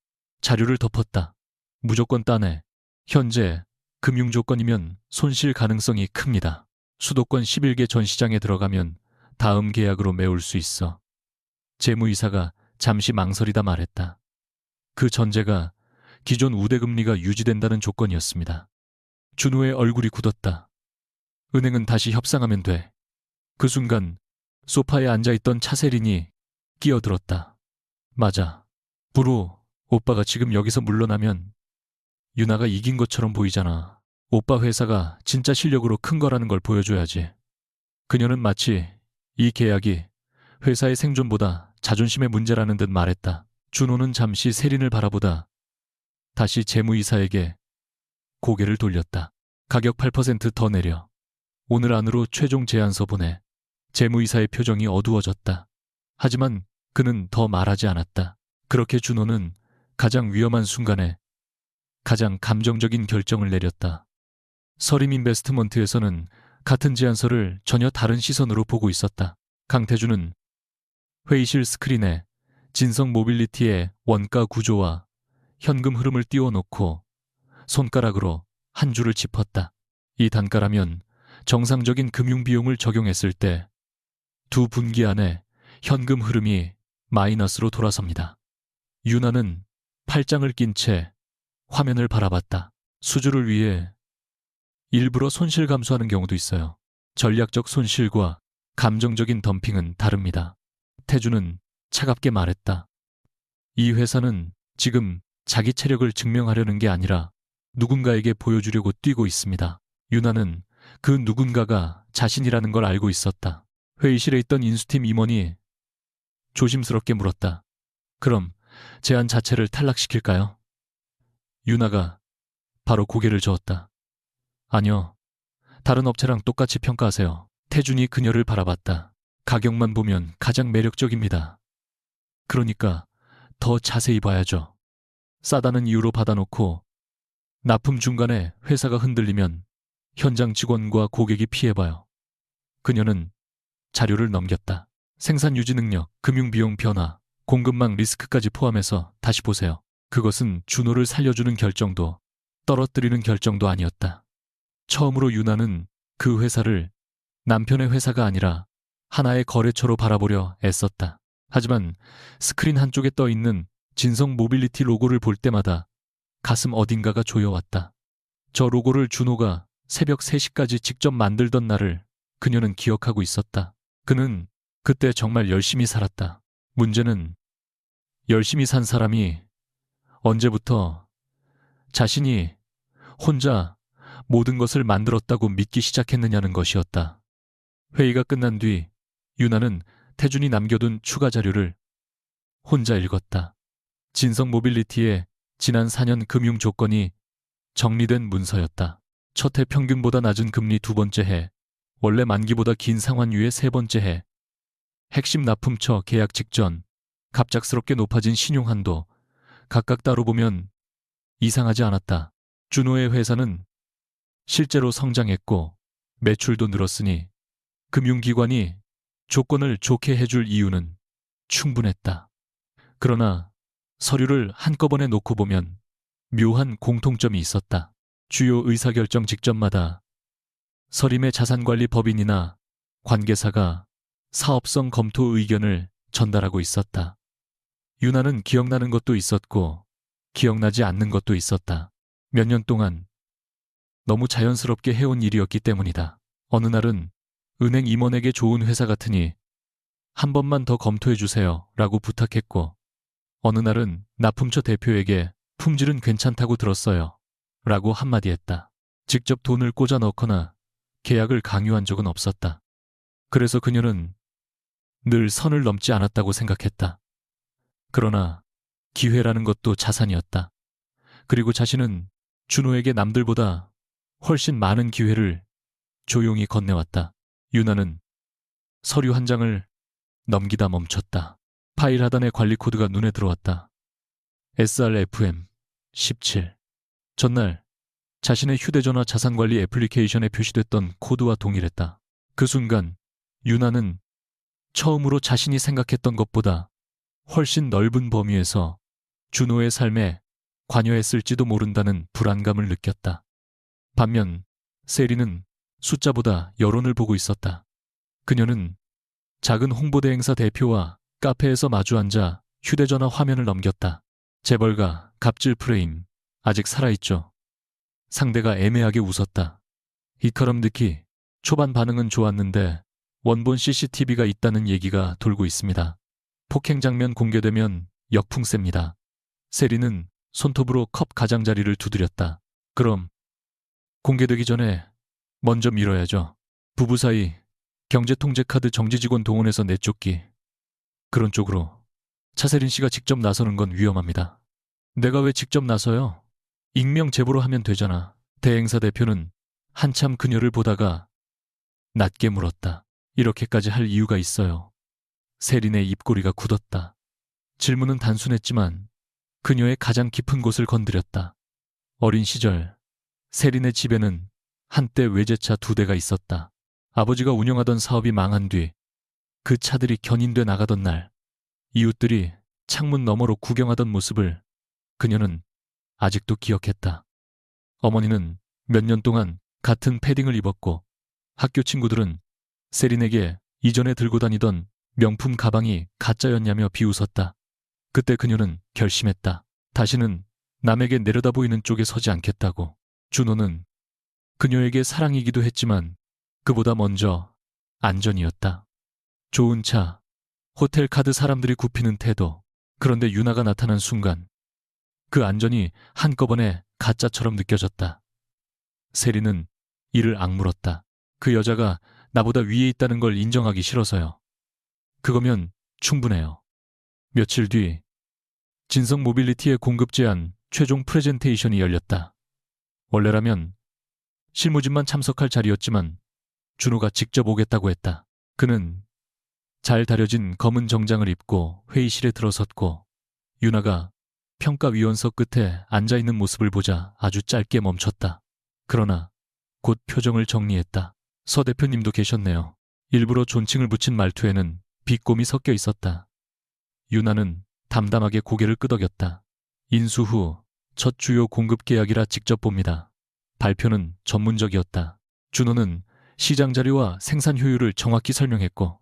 자료를 덮었다. 무조건 따내. 현재 금융 조건이면 손실 가능성이 큽니다. 수도권 11개 전시장에 들어가면 다음 계약으로 메울 수 있어. 재무이사가 잠시 망설이다 말했다. 그 전제가 기존 우대금리가 유지된다는 조건이었습니다. 준호의 얼굴이 굳었다. 은행은 다시 협상하면 돼. 그 순간 소파에 앉아있던 차세린이 끼어들었다. 맞아. 부로 오빠가 지금 여기서 물러나면 유나가 이긴 것처럼 보이잖아. 오빠 회사가 진짜 실력으로 큰 거라는 걸 보여줘야지. 그녀는 마치 이 계약이 회사의 생존보다 자존심의 문제라는 듯 말했다. 준호는 잠시 세린을 바라보다 다시 재무이사에게 고개를 돌렸다. 가격 8%더 내려. 오늘 안으로 최종 제안서 보내. 재무이사의 표정이 어두워졌다. 하지만 그는 더 말하지 않았다. 그렇게 준호는 가장 위험한 순간에 가장 감정적인 결정을 내렸다. 서림인베스트먼트에서는 같은 제안서를 전혀 다른 시선으로 보고 있었다. 강태준은 회의실 스크린에 진성 모빌리티의 원가 구조와 현금 흐름을 띄워놓고 손가락으로 한 줄을 짚었다. 이 단가라면 정상적인 금융 비용을 적용했을 때 두 분기 안에 현금 흐름이 마이너스로 돌아섭니다. 유나는 팔짱을 낀 채 화면을 바라봤다. 수주를 위해 일부러 손실 감수하는 경우도 있어요. 전략적 손실과 감정적인 덤핑은 다릅니다. 태주는 차갑게 말했다. 이 회사는 지금 자기 체력을 증명하려는 게 아니라 누군가에게 보여주려고 뛰고 있습니다. 유나는 그 누군가가 자신이라는 걸 알고 있었다. 회의실에 있던 인수팀 임원이 조심스럽게 물었다. 그럼 제안 자체를 탈락시킬까요? 유나가 바로 고개를 저었다. 아니요. 다른 업체랑 똑같이 평가하세요. 태준이 그녀를 바라봤다. 가격만 보면 가장 매력적입니다. 그러니까 더 자세히 봐야죠. 싸다는 이유로 받아놓고 납품 중간에 회사가 흔들리면 현장 직원과 고객이 피해봐요. 그녀는 자료를 넘겼다. 생산 유지 능력, 금융비용 변화, 공급망 리스크까지 포함해서 다시 보세요. 그것은 준호를 살려주는 결정도 떨어뜨리는 결정도 아니었다. 처음으로 유나는 그 회사를 남편의 회사가 아니라 하나의 거래처로 바라보려 애썼다. 하지만 스크린 한쪽에 떠있는 진성 모빌리티 로고를 볼 때마다 가슴 어딘가가 조여왔다. 저 로고를 준호가 새벽 3시까지 직접 만들던 날을 그녀는 기억하고 있었다. 그는 그때 정말 열심히 살았다. 문제는 열심히 산 사람이 언제부터 자신이 혼자 모든 것을 만들었다고 믿기 시작했느냐는 것이었다. 회의가 끝난 뒤 유나는 태준이 남겨둔 추가 자료를 혼자 읽었다. 진성 모빌리티의 지난 4년 금융 조건이 정리된 문서였다. 첫 해 평균보다 낮은 금리 두 번째 해, 원래 만기보다 긴 상환유예 세 번째 해, 핵심 납품처 계약 직전, 갑작스럽게 높아진 신용한도, 각각 따로 보면 이상하지 않았다. 준호의 회사는 실제로 성장했고 매출도 늘었으니 금융기관이 조건을 좋게 해줄 이유는 충분했다. 그러나 서류를 한꺼번에 놓고 보면 묘한 공통점이 있었다. 주요 의사결정 직전마다 서림의 자산관리 법인이나 관계사가 사업성 검토 의견을 전달하고 있었다. 유나는 기억나는 것도 있었고 기억나지 않는 것도 있었다. 몇 년 동안 너무 자연스럽게 해온 일이었기 때문이다. 어느 날은 은행 임원에게 좋은 회사 같으니 한 번만 더 검토해 주세요 라고 부탁했고, 어느 날은 납품처 대표에게 품질은 괜찮다고 들었어요 라고 한마디 했다. 직접 돈을 꽂아 넣거나 계약을 강요한 적은 없었다. 그래서 그녀는 늘 선을 넘지 않았다고 생각했다. 그러나 기회라는 것도 자산이었다. 그리고 자신은 준호에게 남들보다 훨씬 많은 기회를 조용히 건네왔다. 유나는 서류 한 장을 넘기다 멈췄다. 파일 하단의 관리 코드가 눈에 들어왔다. SRFM 17. 전날 자신의 휴대전화 자산관리 애플리케이션에 표시됐던 코드와 동일했다. 그 순간 유나는 처음으로 자신이 생각했던 것보다 훨씬 넓은 범위에서 준호의 삶에 관여했을지도 모른다는 불안감을 느꼈다. 반면 세리는 숫자보다 여론을 보고 있었다. 그녀는 작은 홍보대 행사 대표와 카페에서 마주 앉아 휴대전화 화면을 넘겼다. 재벌가 갑질 프레임 아직 살아있죠. 상대가 애매하게 웃었다. 이처럼 듣기 초반 반응은 좋았는데 원본 CCTV가 있다는 얘기가 돌고 있습니다. 폭행 장면 공개되면 역풍셉니다. 세리는 손톱으로 컵 가장자리를 두드렸다. 그럼 공개되기 전에 먼저 밀어야죠. 부부 사이 경제통제카드 정지 직원 동원해서 내쫓기. 그런 쪽으로 차세린 씨가 직접 나서는 건 위험합니다. 내가 왜 직접 나서요? 익명 제보로 하면 되잖아. 대행사 대표는 한참 그녀를 보다가 낮게 물었다. 이렇게까지 할 이유가 있어요. 세린의 입꼬리가 굳었다. 질문은 단순했지만 그녀의 가장 깊은 곳을 건드렸다. 어린 시절 세린의 집에는 한때 외제차 2대가 있었다. 아버지가 운영하던 사업이 망한 뒤 그 차들이 견인돼 나가던 날, 이웃들이 창문 너머로 구경하던 모습을 그녀는 아직도 기억했다. 어머니는 몇 년 동안 같은 패딩을 입었고 학교 친구들은 세린에게 이전에 들고 다니던 명품 가방이 가짜였냐며 비웃었다. 그때 그녀는 결심했다. 다시는 남에게 내려다 보이는 쪽에 서지 않겠다고. 준호는 그녀에게 사랑이기도 했지만 그보다 먼저 안전이었다. 좋은 차, 호텔 카드 사람들이 굽히는 태도. 그런데 유나가 나타난 순간 그 안전이 한꺼번에 가짜처럼 느껴졌다. 세리는 이를 악물었다. 그 여자가 나보다 위에 있다는 걸 인정하기 싫어서요. 그거면 충분해요. 며칠 뒤 진성 모빌리티의 공급 제안 최종 프레젠테이션이 열렸다. 원래라면 실무진만 참석할 자리였지만 준호가 직접 오겠다고 했다. 그는 잘 다려진 검은 정장을 입고 회의실에 들어섰고 유나가 평가위원석 끝에 앉아있는 모습을 보자 아주 짧게 멈췄다. 그러나 곧 표정을 정리했다. 서 대표님도 계셨네요. 일부러 존칭을 붙인 말투에는 비꼼이 섞여 있었다. 유나는 담담하게 고개를 끄덕였다. 인수 후 첫 주요 공급 계약이라 직접 봅니다. 발표는 전문적이었다. 준호는 시장 자료와 생산 효율을 정확히 설명했고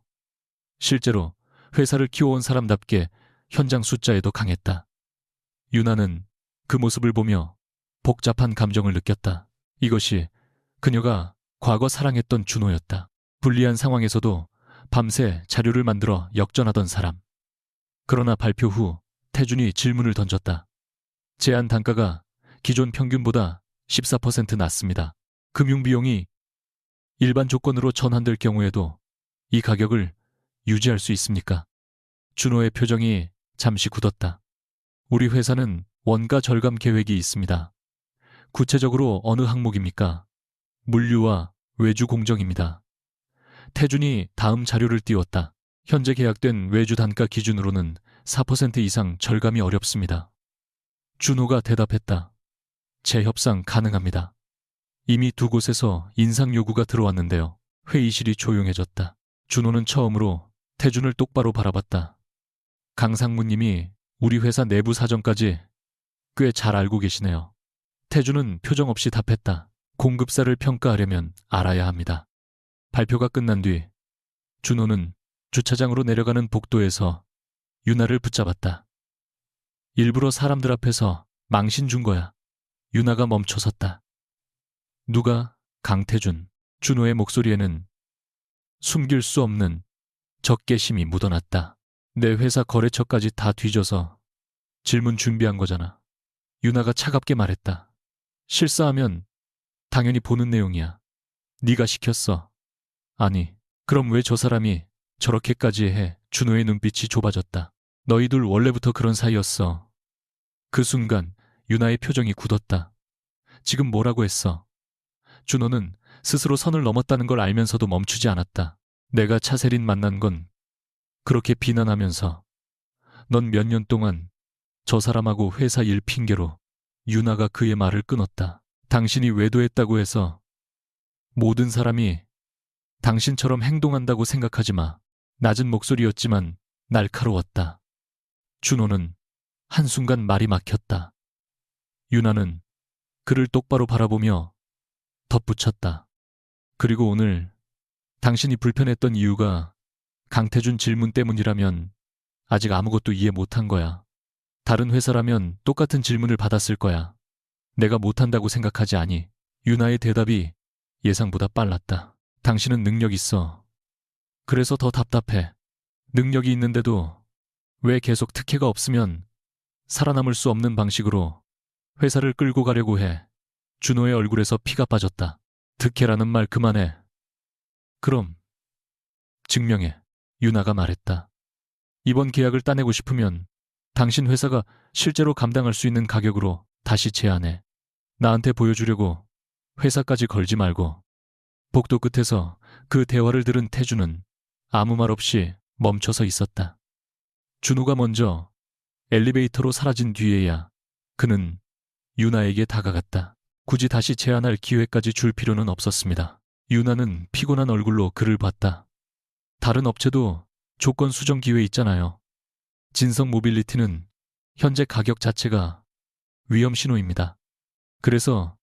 실제로 회사를 키워온 사람답게 현장 숫자에도 강했다. 유나는 그 모습을 보며 복잡한 감정을 느꼈다. 이것이 그녀가 과거 사랑했던 준호였다. 불리한 상황에서도 밤새 자료를 만들어 역전하던 사람. 그러나 발표 후 태준이 질문을 던졌다. 제한 단가가 기존 평균보다 14% 낮습니다. 금융비용이 일반 조건으로 전환될 경우에도 이 가격을 유지할 수 있습니까? 준호의 표정이 잠시 굳었다. 우리 회사는 원가 절감 계획이 있습니다. 구체적으로 어느 항목입니까? 물류와 외주 공정입니다. 태준이 다음 자료를 띄웠다. 현재 계약된 외주 단가 기준으로는 4% 이상 절감이 어렵습니다. 준호가 대답했다. 재협상 가능합니다. 이미 두 곳에서 인상 요구가 들어왔는데요. 회의실이 조용해졌다. 준호는 처음으로 태준을 똑바로 바라봤다. 강상무님이 우리 회사 내부 사정까지 꽤 잘 알고 계시네요. 태준은 표정 없이 답했다. 공급사를 평가하려면 알아야 합니다. 발표가 끝난 뒤 준호는 주차장으로 내려가는 복도에서 유나를 붙잡았다. 일부러 사람들 앞에서 망신 준 거야. 유나가 멈춰섰다. 누가? 강태준. 준호의 목소리에는 숨길 수 없는 적개심이 묻어났다. 내 회사 거래처까지 다 뒤져서 질문 준비한 거잖아. 유나가 차갑게 말했다. 실수하면 당연히 보는 내용이야. 네가 시켰어. 아니, 그럼 왜 저 사람이 저렇게까지 해? 준호의 눈빛이 좁아졌다. 너희들 원래부터 그런 사이였어. 그 순간 유나의 표정이 굳었다. 지금 뭐라고 했어? 준호는 스스로 선을 넘었다는 걸 알면서도 멈추지 않았다. 내가 차세린 만난 건 그렇게 비난하면서 넌 몇 년 동안 저 사람하고 회사 일 핑계로. 유나가 그의 말을 끊었다. 당신이 외도했다고 해서 모든 사람이 당신처럼 행동한다고 생각하지 마. 낮은 목소리였지만 날카로웠다. 준호는 한순간 말이 막혔다. 유나는 그를 똑바로 바라보며 덧붙였다. 그리고 오늘 당신이 불편했던 이유가 강태준 질문 때문이라면 아직 아무것도 이해 못한 거야. 다른 회사라면 똑같은 질문을 받았을 거야. 내가 못한다고 생각하지 않니? 유나의 대답이 예상보다 빨랐다. 당신은 능력 있어. 그래서 더 답답해. 능력이 있는데도 왜 계속 특혜가 없으면 살아남을 수 없는 방식으로 회사를 끌고 가려고 해. 준호의 얼굴에서 피가 빠졌다. 특혜라는 말 그만해. 그럼 증명해. 유나가 말했다. 이번 계약을 따내고 싶으면 당신 회사가 실제로 감당할 수 있는 가격으로 다시 제안해. 나한테 보여주려고 회사까지 걸지 말고. 복도 끝에서 그 대화를 들은 태준은 아무 말 없이 멈춰서 있었다. 준호가 먼저 엘리베이터로 사라진 뒤에야 그는 유나에게 다가갔다. 굳이 다시 제안할 기회까지 줄 필요는 없었습니다. 유나는 피곤한 얼굴로 그를 봤다. 다른 업체도 조건 수정 기회 있잖아요. 진성 모빌리티는 현재 가격 자체가 위험 신호입니다. 그래서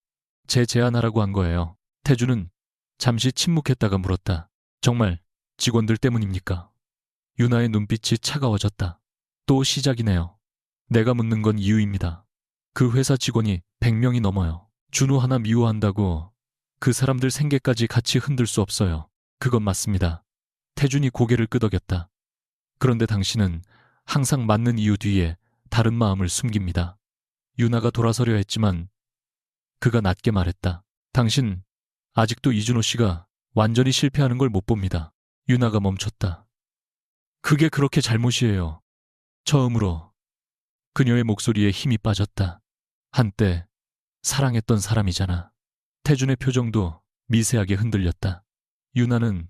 재제안하라고 한 거예요. 태준은 잠시 침묵했다가 물었다. 정말 직원들 때문입니까? 유나의 눈빛이 차가워졌다. 또 시작이네요. 내가 묻는 건 이유입니다. 그 회사 직원이 100명이 넘어요. 준호 하나 미워한다고 그 사람들 생계까지 같이 흔들 수 없어요. 그건 맞습니다. 태준이 고개를 끄덕였다. 그런데 당신은 항상 맞는 이유 뒤에 다른 마음을 숨깁니다. 유나가 돌아서려 했지만 그가 낮게 말했다. 당신 아직도 이준호 씨가 완전히 실패하는 걸 못 봅니다. 유나가 멈췄다. 그게 그렇게 잘못이에요. 처음으로 그녀의 목소리에 힘이 빠졌다. 한때 사랑했던 사람이잖아. 태준의 표정도 미세하게 흔들렸다. 유나는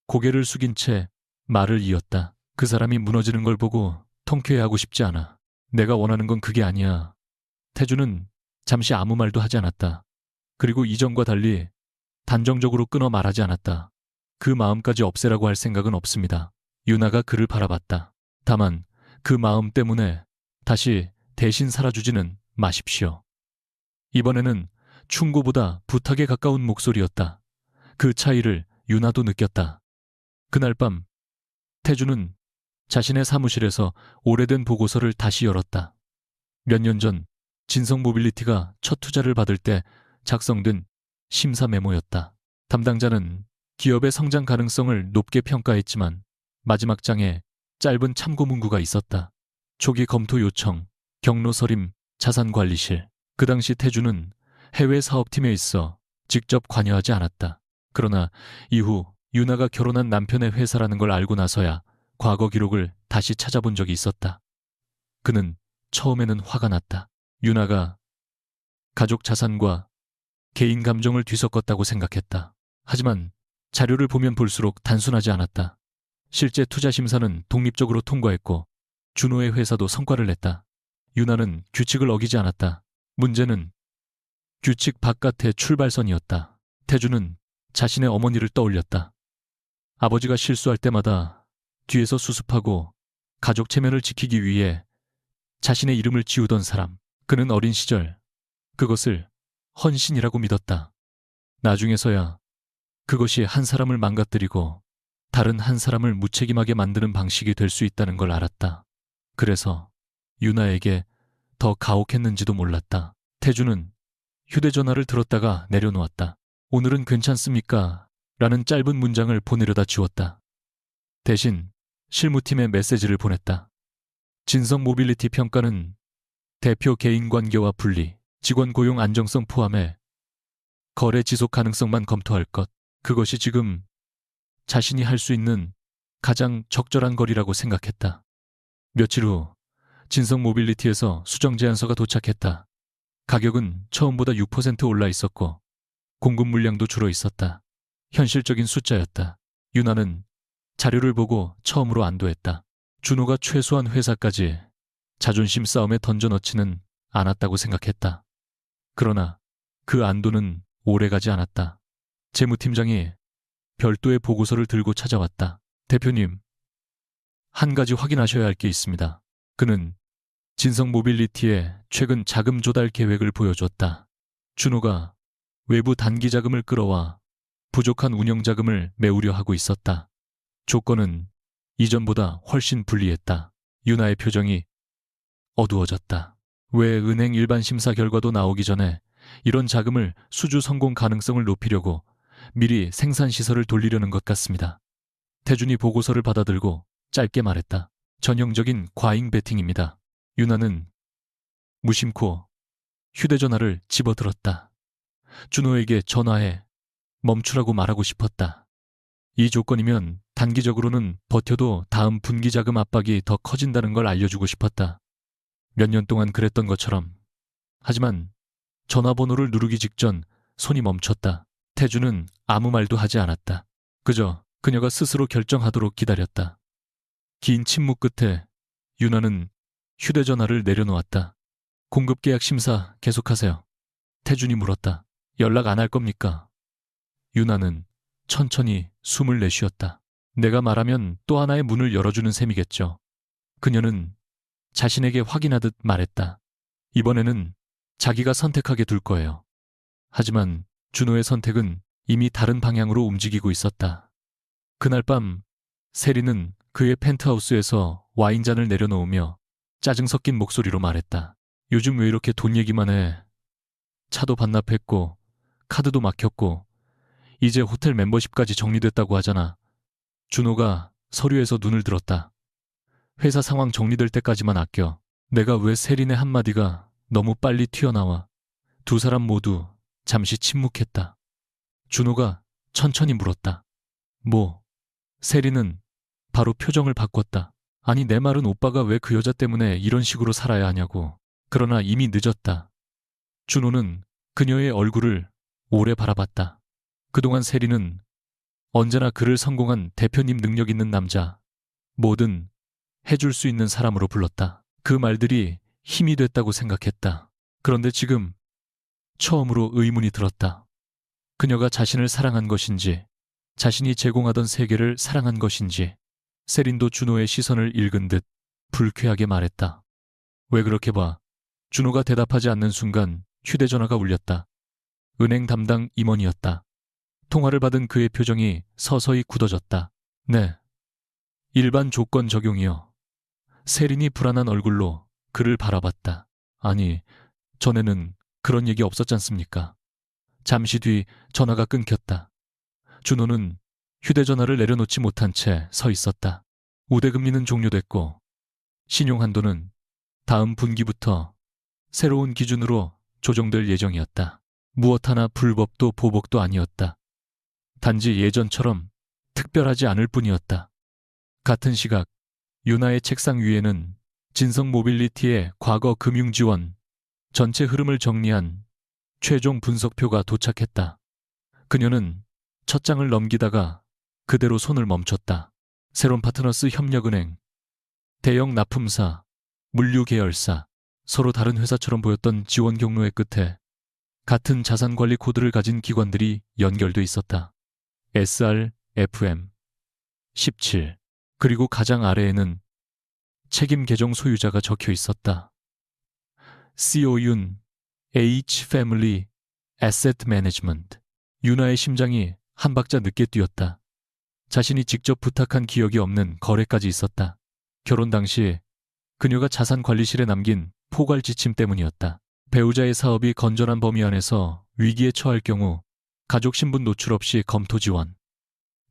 고개를 숙인 채 말을 이었다. 그 사람이 무너지는 걸 보고 통쾌해하고 싶지 않아. 내가 원하는 건 그게 아니야. 태준은 잠시 아무 말도 하지 않았다. 그리고 이전과 달리 단정적으로 끊어 말하지 않았다. 그 마음까지 없애라고 할 생각은 없습니다. 유나가 그를 바라봤다. 다만 그 마음 때문에 다시 대신 살아주지는 마십시오. 이번에는 충고보다 부탁에 가까운 목소리였다. 그 차이를 유나도 느꼈다. 그날 밤 태준은 자신의 사무실에서 오래된 보고서를 다시 열었다. 몇 년 전 진성 모빌리티가 첫 투자를 받을 때 작성된 심사 메모였다. 담당자는 기업의 성장 가능성을 높게 평가했지만 마지막 장에 짧은 참고 문구가 있었다. 초기 검토 요청, 경로 서림, 자산관리실. 그 당시 태주는 해외 사업팀에 있어 직접 관여하지 않았다. 그러나 이후 유나가 결혼한 남편의 회사라는 걸 알고 나서야 과거 기록을 다시 찾아본 적이 있었다. 그는 처음에는 화가 났다. 유나가 가족 자산과 개인 감정을 뒤섞었다고 생각했다. 하지만 자료를 보면 볼수록 단순하지 않았다. 실제 투자 심사는 독립적으로 통과했고 준호의 회사도 성과를 냈다. 유나는 규칙을 어기지 않았다. 문제는 규칙 바깥의 출발선이었다. 태주는 자신의 어머니를 떠올렸다. 아버지가 실수할 때마다 뒤에서 수습하고 가족 체면을 지키기 위해 자신의 이름을 지우던 사람. 그는 어린 시절 그것을 헌신이라고 믿었다. 나중에서야 그것이 한 사람을 망가뜨리고 다른 한 사람을 무책임하게 만드는 방식이 될 수 있다는 걸 알았다. 그래서 유나에게 더 가혹했는지도 몰랐다. 태주는 휴대전화를 들었다가 내려놓았다. 오늘은 괜찮습니까? 라는 짧은 문장을 보내려다 지웠다. 대신 실무팀에 메시지를 보냈다. 진성 모빌리티 평가는 대표 개인 관계와 분리, 직원 고용 안정성 포함해 거래 지속 가능성만 검토할 것. 그것이 지금 자신이 할 수 있는 가장 적절한 거리라고 생각했다. 며칠 후 진성 모빌리티에서 수정 제안서가 도착했다. 가격은 처음보다 6% 올라 있었고 공급 물량도 줄어 있었다. 현실적인 숫자였다. 유나는 자료를 보고 처음으로 안도했다. 준호가 최소한 회사까지 자존심 싸움에 던져넣지는 않았다고 생각했다. 그러나 그 안도는 오래가지 않았다. 재무팀장이 별도의 보고서를 들고 찾아왔다. 대표님, 한 가지 확인하셔야 할 게 있습니다. 그는 진성 모빌리티의 최근 자금 조달 계획을 보여줬다. 준호가 외부 단기 자금을 끌어와 부족한 운영 자금을 메우려 하고 있었다. 조건은 이전보다 훨씬 불리했다. 유나의 표정이 어두워졌다. 왜 은행 일반 심사 결과도 나오기 전에 이런 자금을 수주 성공 가능성을 높이려고 미리 생산시설을 돌리려는 것 같습니다. 태준이 보고서를 받아들고 짧게 말했다. 전형적인 과잉 베팅입니다. 유나는 무심코 휴대전화를 집어들었다. 준호에게 전화해 멈추라고 말하고 싶었다. 이 조건이면 단기적으로는 버텨도 다음 분기 자금 압박이 더 커진다는 걸 알려주고 싶었다. 몇 년 동안 그랬던 것처럼. 하지만 전화번호를 누르기 직전 손이 멈췄다. 태주는 아무 말도 하지 않았다. 그저 그녀가 스스로 결정하도록 기다렸다. 긴 침묵 끝에 유나는 휴대전화를 내려놓았다. 공급계약 심사 계속하세요. 태준이 물었다. 연락 안 할 겁니까? 유나는 천천히 숨을 내쉬었다. 내가 말하면 또 하나의 문을 열어주는 셈이겠죠. 그녀는 자신에게 확인하듯 말했다. 이번에는 자기가 선택하게 둘 거예요. 하지만 준호의 선택은 이미 다른 방향으로 움직이고 있었다. 그날 밤 세리는 그의 펜트하우스에서 와인잔을 내려놓으며 짜증 섞인 목소리로 말했다. 요즘 왜 이렇게 돈 얘기만 해. 차도 반납했고 카드도 막혔고 이제 호텔 멤버십까지 정리됐다고 하잖아. 준호가 서류에서 눈을 들었다. 회사 상황 정리될 때까지만 아껴. 내가 왜 세린의 한마디가 너무 빨리 튀어나와. 두 사람 모두 잠시 침묵했다. 준호가 천천히 물었다. 뭐? 세린은 바로 표정을 바꿨다. 아니 내 말은 오빠가 왜 그 여자 때문에 이런 식으로 살아야 하냐고. 그러나 이미 늦었다. 준호는 그녀의 얼굴을 오래 바라봤다. 그동안 세린은 언제나 그를 성공한 대표님 능력 있는 남자, 뭐든 해줄 수 있는 사람으로 불렀다. 그 말들이 힘이 됐다고 생각했다. 그런데 지금 처음으로 의문이 들었다. 그녀가 자신을 사랑한 것인지, 자신이 제공하던 세계를 사랑한 것인지. 세린도 준호의 시선을 읽은 듯 불쾌하게 말했다. 왜 그렇게 봐? 준호가 대답하지 않는 순간 휴대전화가 울렸다. 은행 담당 임원이었다. 통화를 받은 그의 표정이 서서히 굳어졌다. 네. 일반 조건 적용이요. 세린이 불안한 얼굴로 그를 바라봤다. 아니, 전에는 그런 얘기 없었지 않습니까? 잠시 뒤 전화가 끊겼다. 준호는 휴대전화를 내려놓지 못한 채 서 있었다. 우대금리는 종료됐고 신용한도는 다음 분기부터 새로운 기준으로 조정될 예정이었다. 무엇 하나 불법도 보복도 아니었다. 단지 예전처럼 특별하지 않을 뿐이었다. 같은 시각 유나의 책상 위에는 진성 모빌리티의 과거 금융 지원 전체 흐름을 정리한 최종 분석표가 도착했다. 그녀는 첫 장을 넘기다가 그대로 손을 멈췄다. 새로운 파트너스 협력은행, 대형 납품사, 물류 계열사, 서로 다른 회사처럼 보였던 지원 경로의 끝에 같은 자산관리 코드를 가진 기관들이 연결돼 있었다. SR, FM, 17, 그리고 가장 아래에는 책임 계정 소유자가 적혀 있었다. CO윤, H Family Asset Management. 유나의 심장이 한 박자 늦게 뛰었다. 자신이 직접 부탁한 기억이 없는 거래까지 있었다. 결혼 당시 그녀가 자산관리실에 남긴 포괄 지침 때문이었다. 배우자의 사업이 건전한 범위 안에서 위기에 처할 경우 가족 신분 노출 없이 검토 지원.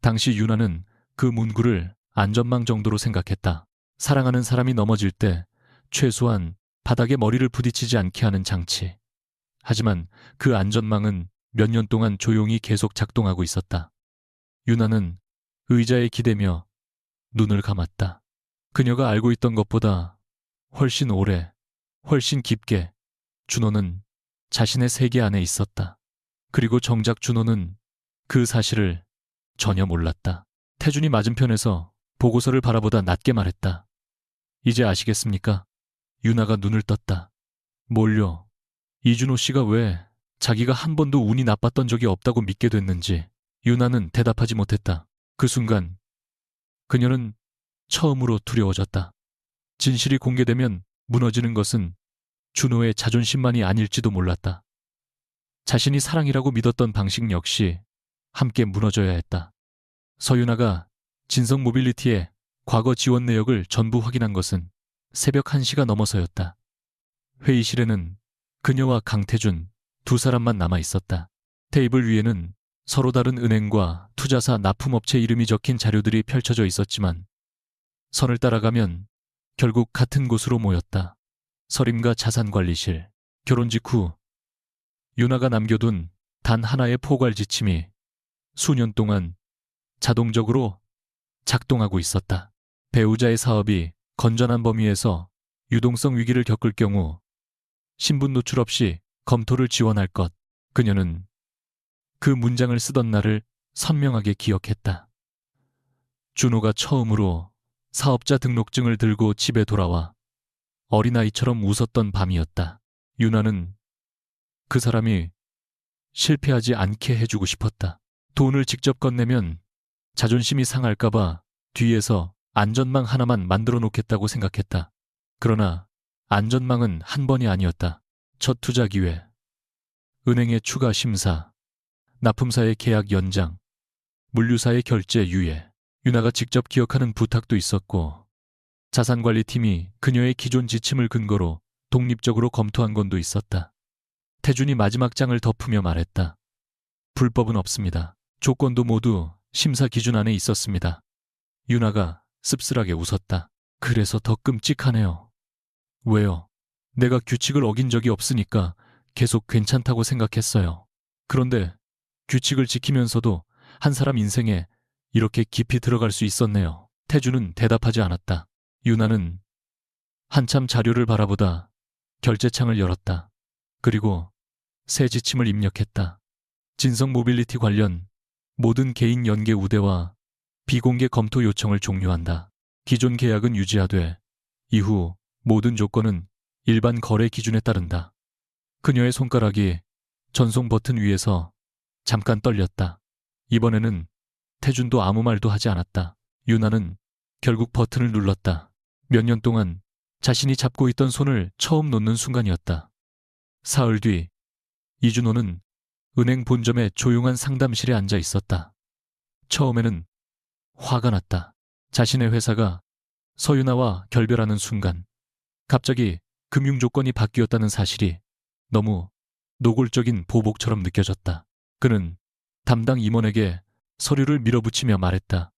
당시 유나는 그 문구를 안전망 정도로 생각했다. 사랑하는 사람이 넘어질 때 최소한 바닥에 머리를 부딪히지 않게 하는 장치. 하지만 그 안전망은 몇 년 동안 조용히 계속 작동하고 있었다. 유나는 의자에 기대며 눈을 감았다. 그녀가 알고 있던 것보다 훨씬 오래, 훨씬 깊게 준호는 자신의 세계 안에 있었다. 그리고 정작 준호는 그 사실을 전혀 몰랐다. 태준이 맞은편에서 보고서를 바라보다 낮게 말했다. 이제 아시겠습니까? 유나가 눈을 떴다. 뭘요? 이준호 씨가 왜 자기가 한 번도 운이 나빴던 적이 없다고 믿게 됐는지 유나는 대답하지 못했다. 그 순간 그녀는 처음으로 두려워졌다. 진실이 공개되면 무너지는 것은 준호의 자존심만이 아닐지도 몰랐다. 자신이 사랑이라고 믿었던 방식 역시 함께 무너져야 했다. 서유나가 진성 모빌리티의 과거 지원 내역을 전부 확인한 것은 새벽 1시가 넘어서였다. 회의실에는 그녀와 강태준 두 사람만 남아 있었다. 테이블 위에는 서로 다른 은행과 투자사 납품업체 이름이 적힌 자료들이 펼쳐져 있었지만 선을 따라가면 결국 같은 곳으로 모였다. 서림과 자산관리실. 결혼 직후 유나가 남겨둔 단 하나의 포괄 지침이 수년 동안 자동적으로 작동하고 있었다. 배우자의 사업이 건전한 범위에서 유동성 위기를 겪을 경우 신분 노출 없이 검토를 지원할 것. 그녀는 그 문장을 쓰던 날을 선명하게 기억했다. 준호가 처음으로 사업자 등록증을 들고 집에 돌아와 어린아이처럼 웃었던 밤이었다. 유나는 그 사람이 실패하지 않게 해주고 싶었다. 돈을 직접 건네면 자존심이 상할까봐 뒤에서 안전망 하나만 만들어 놓겠다고 생각했다. 그러나 안전망은 한 번이 아니었다. 첫 투자 기회, 은행의 추가 심사, 납품사의 계약 연장, 물류사의 결제 유예. 유나가 직접 기억하는 부탁도 있었고 자산관리팀이 그녀의 기존 지침을 근거로 독립적으로 검토한 건도 있었다. 태준이 마지막 장을 덮으며 말했다. 불법은 없습니다. 조건도 모두 심사 기준 안에 있었습니다. 유나가 씁쓸하게 웃었다. 그래서 더 끔찍하네요. 왜요? 내가 규칙을 어긴 적이 없으니까 계속 괜찮다고 생각했어요. 그런데 규칙을 지키면서도 한 사람 인생에 이렇게 깊이 들어갈 수 있었네요. 태준은 대답하지 않았다. 유나는 한참 자료를 바라보다 결제창을 열었다. 그리고 새 지침을 입력했다. 진성 모빌리티 관련 모든 개인 연계 우대와 비공개 검토 요청을 종료한다. 기존 계약은 유지하되 이후 모든 조건은 일반 거래 기준에 따른다. 그녀의 손가락이 전송 버튼 위에서 잠깐 떨렸다. 이번에는 태준도 아무 말도 하지 않았다. 유나는 결국 버튼을 눌렀다. 몇 년 동안 자신이 잡고 있던 손을 처음 놓는 순간이었다. 사흘 뒤 이준호는 은행 본점의 조용한 상담실에 앉아 있었다. 처음에는 화가 났다. 자신의 회사가 서유나와 결별하는 순간 갑자기 금융 조건이 바뀌었다는 사실이 너무 노골적인 보복처럼 느껴졌다. 그는 담당 임원에게 서류를 밀어붙이며 말했다.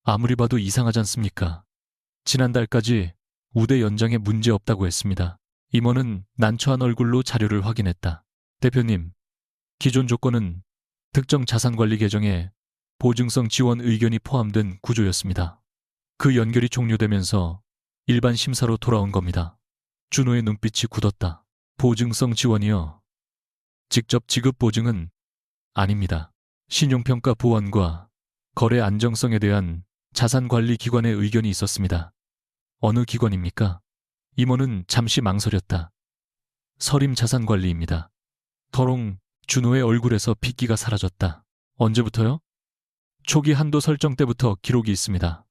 아무리 봐도 이상하지 않습니까? 지난달까지 우대 연장에 문제 없다고 했습니다. 임원은 난처한 얼굴로 자료를 확인했다. 대표님, 기존 조건은 특정 자산관리 계정에 보증성 지원 의견이 포함된 구조였습니다. 그 연결이 종료되면서 일반 심사로 돌아온 겁니다. 준호의 눈빛이 굳었다. 보증성 지원이요. 직접 지급 보증은 아닙니다. 신용평가 보완과 거래 안정성에 대한 자산관리 기관의 의견이 있었습니다. 어느 기관입니까? 임원은 잠시 망설였다. 서림자산관리입니다. 더롱 준호의 얼굴에서 핏기가 사라졌다. 언제부터요? 초기 한도 설정 때부터 기록이 있습니다.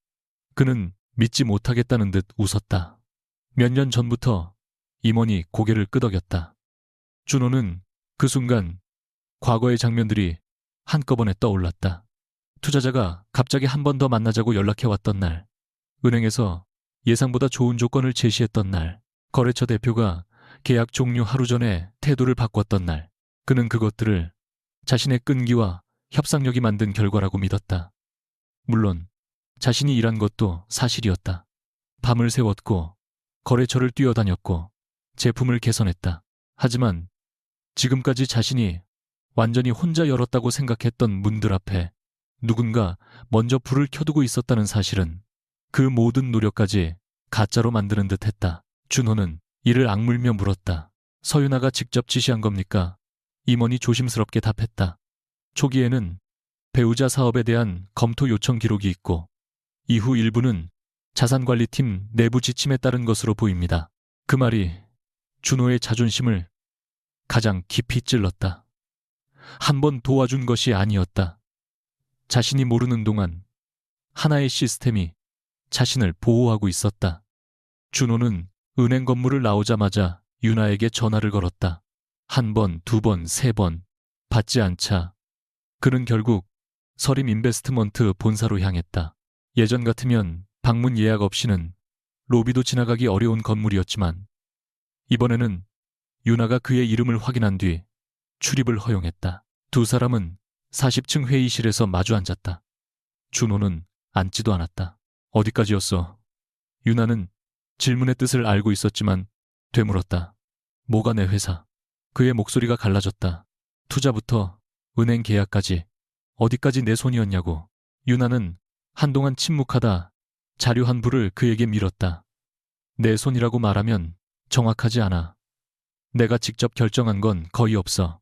그는 믿지 못하겠다는 듯 웃었다. 몇 년 전부터. 임원이 고개를 끄덕였다. 준호는 그 순간 과거의 장면들이 한꺼번에 떠올랐다. 투자자가 갑자기 한 번 더 만나자고 연락해왔던 날, 은행에서 예상보다 좋은 조건을 제시했던 날, 거래처 대표가 계약 종료 하루 전에 태도를 바꿨던 날, 그는 그것들을 자신의 끈기와 협상력이 만든 결과라고 믿었다. 물론 자신이 일한 것도 사실이었다. 밤을 새웠고 거래처를 뛰어다녔고 제품을 개선했다. 하지만 지금까지 자신이 완전히 혼자 열었다고 생각했던 문들 앞에 누군가 먼저 불을 켜두고 있었다는 사실은 그 모든 노력까지 가짜로 만드는 듯했다. 준호는 이를 악물며 물었다. 서윤아가 직접 지시한 겁니까? 임원이 조심스럽게 답했다. 초기에는 배우자 사업에 대한 검토 요청 기록이 있고 이후 일부는 자산관리팀 내부 지침에 따른 것으로 보입니다. 그 말이 준호의 자존심을 가장 깊이 찔렀다. 한 번 도와준 것이 아니었다. 자신이 모르는 동안 하나의 시스템이 자신을 보호하고 있었다. 준호는 은행 건물을 나오자마자 유나에게 전화를 걸었다. 한 번, 두 번, 세 번 받지 않자 그는 결국 서림 인베스트먼트 본사로 향했다. 예전 같으면 방문 예약 없이는 로비도 지나가기 어려운 건물이었지만 이번에는 유나가 그의 이름을 확인한 뒤 출입을 허용했다. 두 사람은 40층 회의실에서 마주 앉았다. 준호는 앉지도 않았다. 어디까지였어? 유나는 질문의 뜻을 알고 있었지만 되물었다. 뭐가 내 회사? 그의 목소리가 갈라졌다. 투자부터 은행 계약까지 어디까지 내 손이었냐고. 유나는 한동안 침묵하다 자료 한 부를 그에게 밀었다. 내 손이라고 말하면 정확하지 않아. 내가 직접 결정한 건 거의 없어.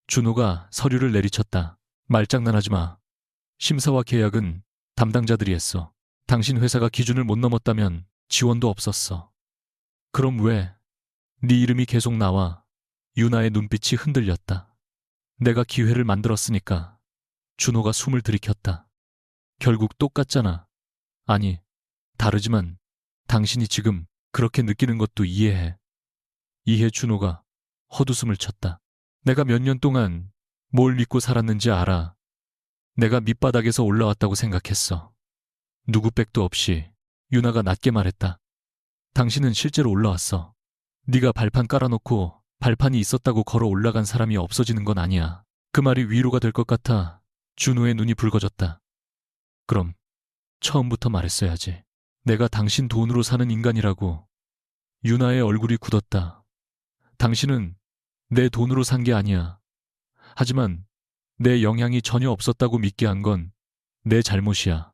준호가 서류를 내리쳤다. 말장난하지 마. 심사와 계약은 담당자들이 했어. 당신 회사가 기준을 못 넘었다면 지원도 없었어. 그럼 왜 네 이름이 계속 나와? 유나의 눈빛이 흔들렸다. 내가 기회를 만들었으니까. 준호가 숨을 들이켰다. 결국 똑같잖아. 아니, 다르지만 당신이 지금 그렇게 느끼는 것도 이해해. 이해. 준호가 헛웃음을 쳤다. 내가 몇 년 동안 뭘 믿고 살았는지 알아. 내가 밑바닥에서 올라왔다고 생각했어. 누구 백도 없이. 유나가 낮게 말했다. 당신은 실제로 올라왔어. 네가 발판 깔아놓고 발판이 있었다고 걸어 올라간 사람이 없어지는 건 아니야. 그 말이 위로가 될 것 같아. 준호의 눈이 붉어졌다. 그럼 처음부터 말했어야지. 내가 당신 돈으로 사는 인간이라고. 유나의 얼굴이 굳었다. 당신은 내 돈으로 산 게 아니야. 하지만 내 영향이 전혀 없었다고 믿게 한 건 내 잘못이야.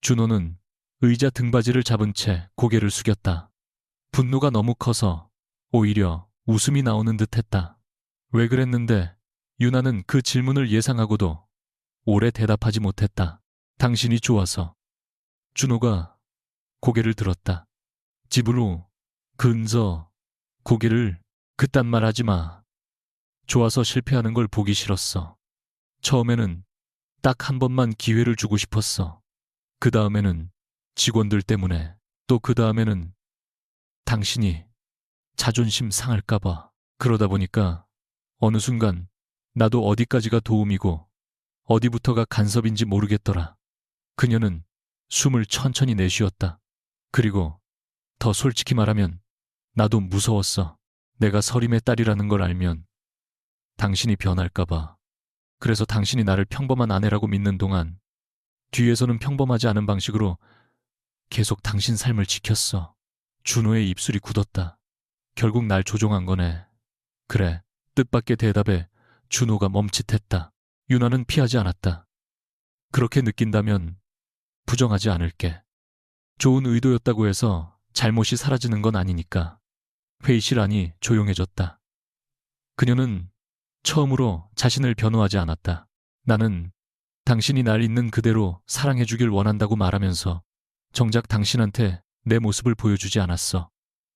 준호는 의자 등받이를 잡은 채 고개를 숙였다. 분노가 너무 커서 오히려 웃음이 나오는 듯했다. 왜 그랬는데? 유나는 그 질문을 예상하고도 오래 대답하지 못했다. 당신이 좋아서. 준호가 고개를 들었다. 집으로 근서. 고개를 그딴 말 하지 마. 좋아서 실패하는 걸 보기 싫었어. 처음에는 딱 한 번만 기회를 주고 싶었어. 그 다음에는 직원들 때문에, 또 그 다음에는 당신이 자존심 상할까봐. 그러다 보니까 어느 순간 나도 어디까지가 도움이고 어디부터가 간섭인지 모르겠더라. 그녀는 숨을 천천히 내쉬었다. 그리고 더 솔직히 말하면 나도 무서웠어. 내가 서림의 딸이라는 걸 알면 당신이 변할까봐. 그래서 당신이 나를 평범한 아내라고 믿는 동안 뒤에서는 평범하지 않은 방식으로 계속 당신 삶을 지켰어. 준호의 입술이 굳었다. 결국 날 조종한 거네. 그래, 뜻밖의 대답에 준호가 멈칫했다. 유나는 피하지 않았다. 그렇게 느낀다면 부정하지 않을게. 좋은 의도였다고 해서 잘못이 사라지는 건 아니니까. 회의실 안이 조용해졌다. 그녀는 처음으로 자신을 변호하지 않았다. 나는 당신이 날 있는 그대로 사랑해주길 원한다고 말하면서 정작 당신한테 내 모습을 보여주지 않았어.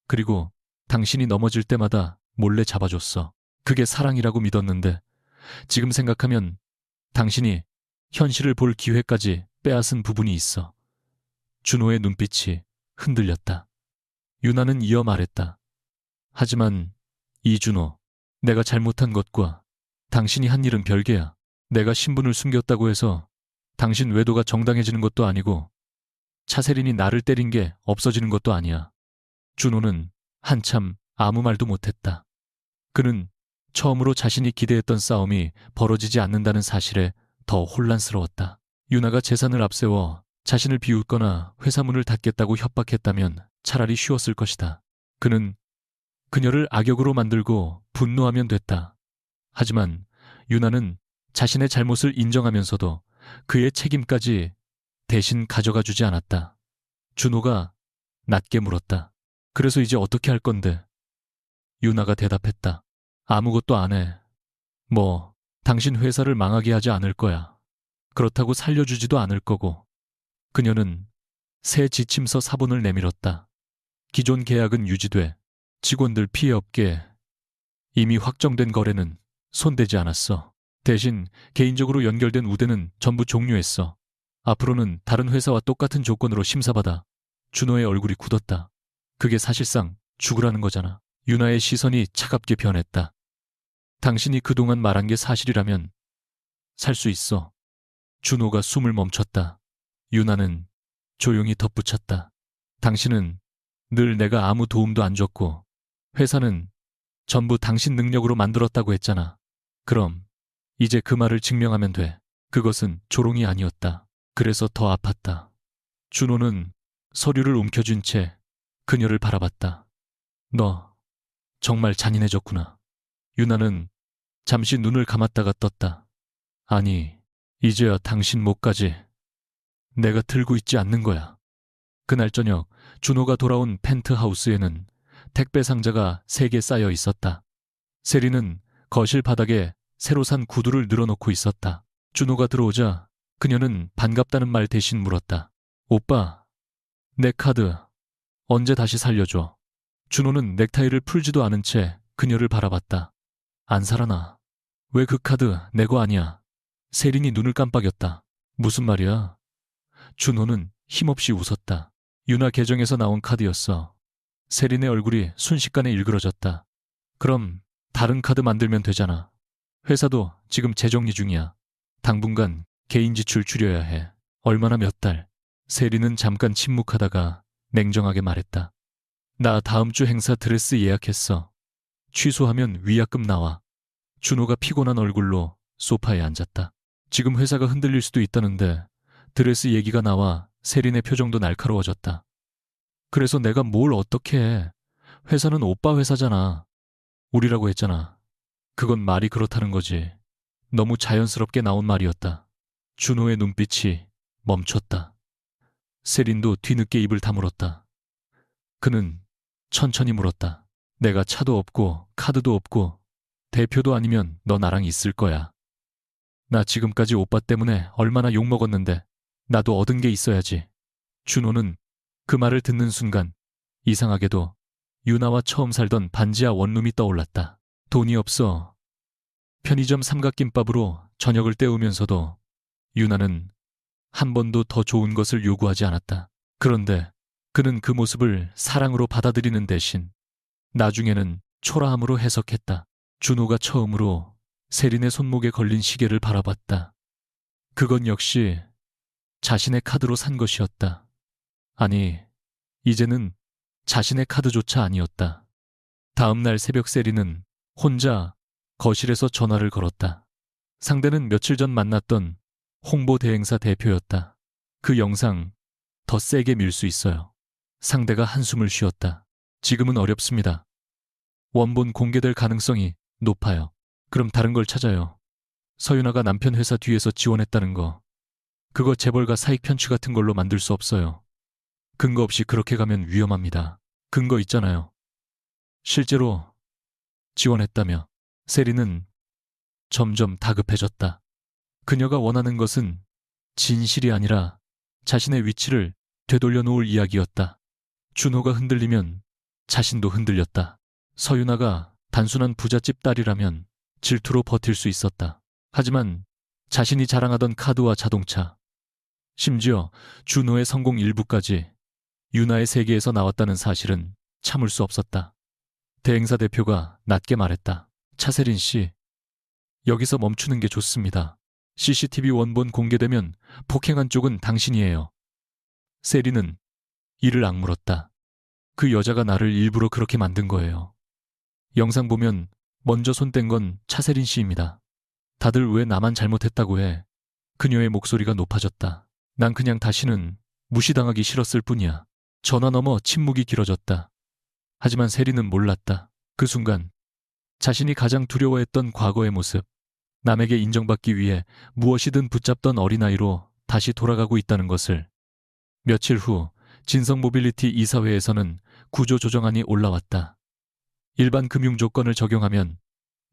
그리고 당신이 넘어질 때마다 몰래 잡아줬어. 그게 사랑이라고 믿었는데 지금 생각하면 당신이 현실을 볼 기회까지 빼앗은 부분이 있어. 준호의 눈빛이 흔들렸다. 유나는 이어 말했다. 하지만 이준호, 내가 잘못한 것과 당신이 한 일은 별개야. 내가 신분을 숨겼다고 해서 당신 외도가 정당해지는 것도 아니고 차세린이 나를 때린 게 없어지는 것도 아니야. 준호는 한참 아무 말도 못했다. 그는 처음으로 자신이 기대했던 싸움이 벌어지지 않는다는 사실에 더 혼란스러웠다. 유나가 재산을 앞세워 자신을 비웃거나 회사 문을 닫겠다고 협박했다면 차라리 쉬웠을 것이다. 그는 그녀를 악역으로 만들고 분노하면 됐다. 하지만 유나는 자신의 잘못을 인정하면서도 그의 책임까지 대신 가져가 주지 않았다. 준호가 낮게 물었다. 그래서 이제 어떻게 할 건데? 유나가 대답했다. 아무것도 안 해. 뭐, 당신 회사를 망하게 하지 않을 거야. 그렇다고 살려주지도 않을 거고. 그녀는 새 지침서 사본을 내밀었다. 기존 계약은 유지돼 직원들 피해 없게 이미 확정된 거래는 손대지 않았어. 대신 개인적으로 연결된 우대는 전부 종료했어. 앞으로는 다른 회사와 똑같은 조건으로 심사받아. 준호의 얼굴이 굳었다. 그게 사실상 죽으라는 거잖아. 유나의 시선이 차갑게 변했다. 당신이 그동안 말한 게 사실이라면 살 수 있어. 준호가 숨을 멈췄다. 유나는 조용히 덧붙였다. 당신은 늘 내가 아무 도움도 안 줬고 회사는 전부 당신 능력으로 만들었다고 했잖아. 그럼 이제 그 말을 증명하면 돼. 그것은 조롱이 아니었다. 그래서 더 아팠다. 준호는 서류를 움켜쥔 채 그녀를 바라봤다. 너 정말 잔인해졌구나. 유나는 잠시 눈을 감았다가 떴다. 아니, 이제야 당신 목까지 내가 들고 있지 않는 거야. 그날 저녁 준호가 돌아온 펜트하우스에는 택배 상자가 3개 쌓여 있었다. 세리는 거실 바닥에 새로 산 구두를 늘어놓고 있었다. 준호가 들어오자 그녀는 반갑다는 말 대신 물었다. 오빠, 내 카드 언제 다시 살려줘? 준호는 넥타이를 풀지도 않은 채 그녀를 바라봤다. 안 살아나. 왜 그 카드 내 거 아니야? 세린이 눈을 깜빡였다. 무슨 말이야? 준호는 힘없이 웃었다. 유나 계정에서 나온 카드였어. 세린의 얼굴이 순식간에 일그러졌다. 그럼 다른 카드 만들면 되잖아. 회사도 지금 재정리 중이야. 당분간 개인 지출 줄여야 해. 얼마나 몇 달. 세린은 잠깐 침묵하다가 냉정하게 말했다. 나 다음 주 행사 드레스 예약했어. 취소하면 위약금 나와. 준호가 피곤한 얼굴로 소파에 앉았다. 지금 회사가 흔들릴 수도 있다는데 드레스 얘기가 나와 세린의 표정도 날카로워졌다. 그래서 내가 뭘 어떻게 해. 회사는 오빠 회사잖아. 우리라고 했잖아. 그건 말이 그렇다는 거지. 너무 자연스럽게 나온 말이었다. 준호의 눈빛이 멈췄다. 세린도 뒤늦게 입을 다물었다. 그는 천천히 물었다. 내가 차도 없고 카드도 없고 대표도 아니면 너 나랑 있을 거야. 나 지금까지 오빠 때문에 얼마나 욕먹었는데 나도 얻은 게 있어야지. 준호는 그 말을 듣는 순간 이상하게도 유나와 처음 살던 반지하 원룸이 떠올랐다. 돈이 없어 편의점 삼각김밥으로 저녁을 때우면서도 유나는 한 번도 더 좋은 것을 요구하지 않았다. 그런데 그는 그 모습을 사랑으로 받아들이는 대신 나중에는 초라함으로 해석했다. 준호가 처음으로 세린의 손목에 걸린 시계를 바라봤다. 그건 역시 자신의 카드로 산 것이었다. 아니, 이제는 자신의 카드조차 아니었다. 다음 날 새벽 세린은 혼자 거실에서 전화를 걸었다. 상대는 며칠 전 만났던 홍보 대행사 대표였다. 그 영상 더 세게 밀 수 있어요. 상대가 한숨을 쉬었다. 지금은 어렵습니다. 원본 공개될 가능성이 높아요. 그럼 다른 걸 찾아요. 서윤아가 남편 회사 뒤에서 지원했다는 거. 그거 재벌가 사익 편취 같은 걸로 만들 수 없어요. 근거 없이 그렇게 가면 위험합니다. 근거 있잖아요. 실제로 지원했다며. 세리는 점점 다급해졌다. 그녀가 원하는 것은 진실이 아니라 자신의 위치를 되돌려 놓을 이야기였다. 준호가 흔들리면 자신도 흔들렸다. 서윤아가 단순한 부잣집 딸이라면 질투로 버틸 수 있었다. 하지만 자신이 자랑하던 카드와 자동차, 심지어 준호의 성공 일부까지 유나의 세계에서 나왔다는 사실은 참을 수 없었다. 대행사 대표가 낮게 말했다. 차세린 씨, 여기서 멈추는 게 좋습니다. CCTV 원본 공개되면 폭행한 쪽은 당신이에요. 세리는 이를 악물었다. 그 여자가 나를 일부러 그렇게 만든 거예요. 영상 보면 먼저 손 뗀 건 차세린 씨입니다. 다들 왜 나만 잘못했다고 해. 그녀의 목소리가 높아졌다. 난 그냥 다시는 무시당하기 싫었을 뿐이야. 전화 너머 침묵이 길어졌다. 하지만 세리는 몰랐다. 그 순간 자신이 가장 두려워했던 과거의 모습, 남에게 인정받기 위해 무엇이든 붙잡던 어린아이로 다시 돌아가고 있다는 것을. 며칠 후 진성모빌리티 이사회에서는 구조조정안이 올라왔다. 일반 금융 조건을 적용하면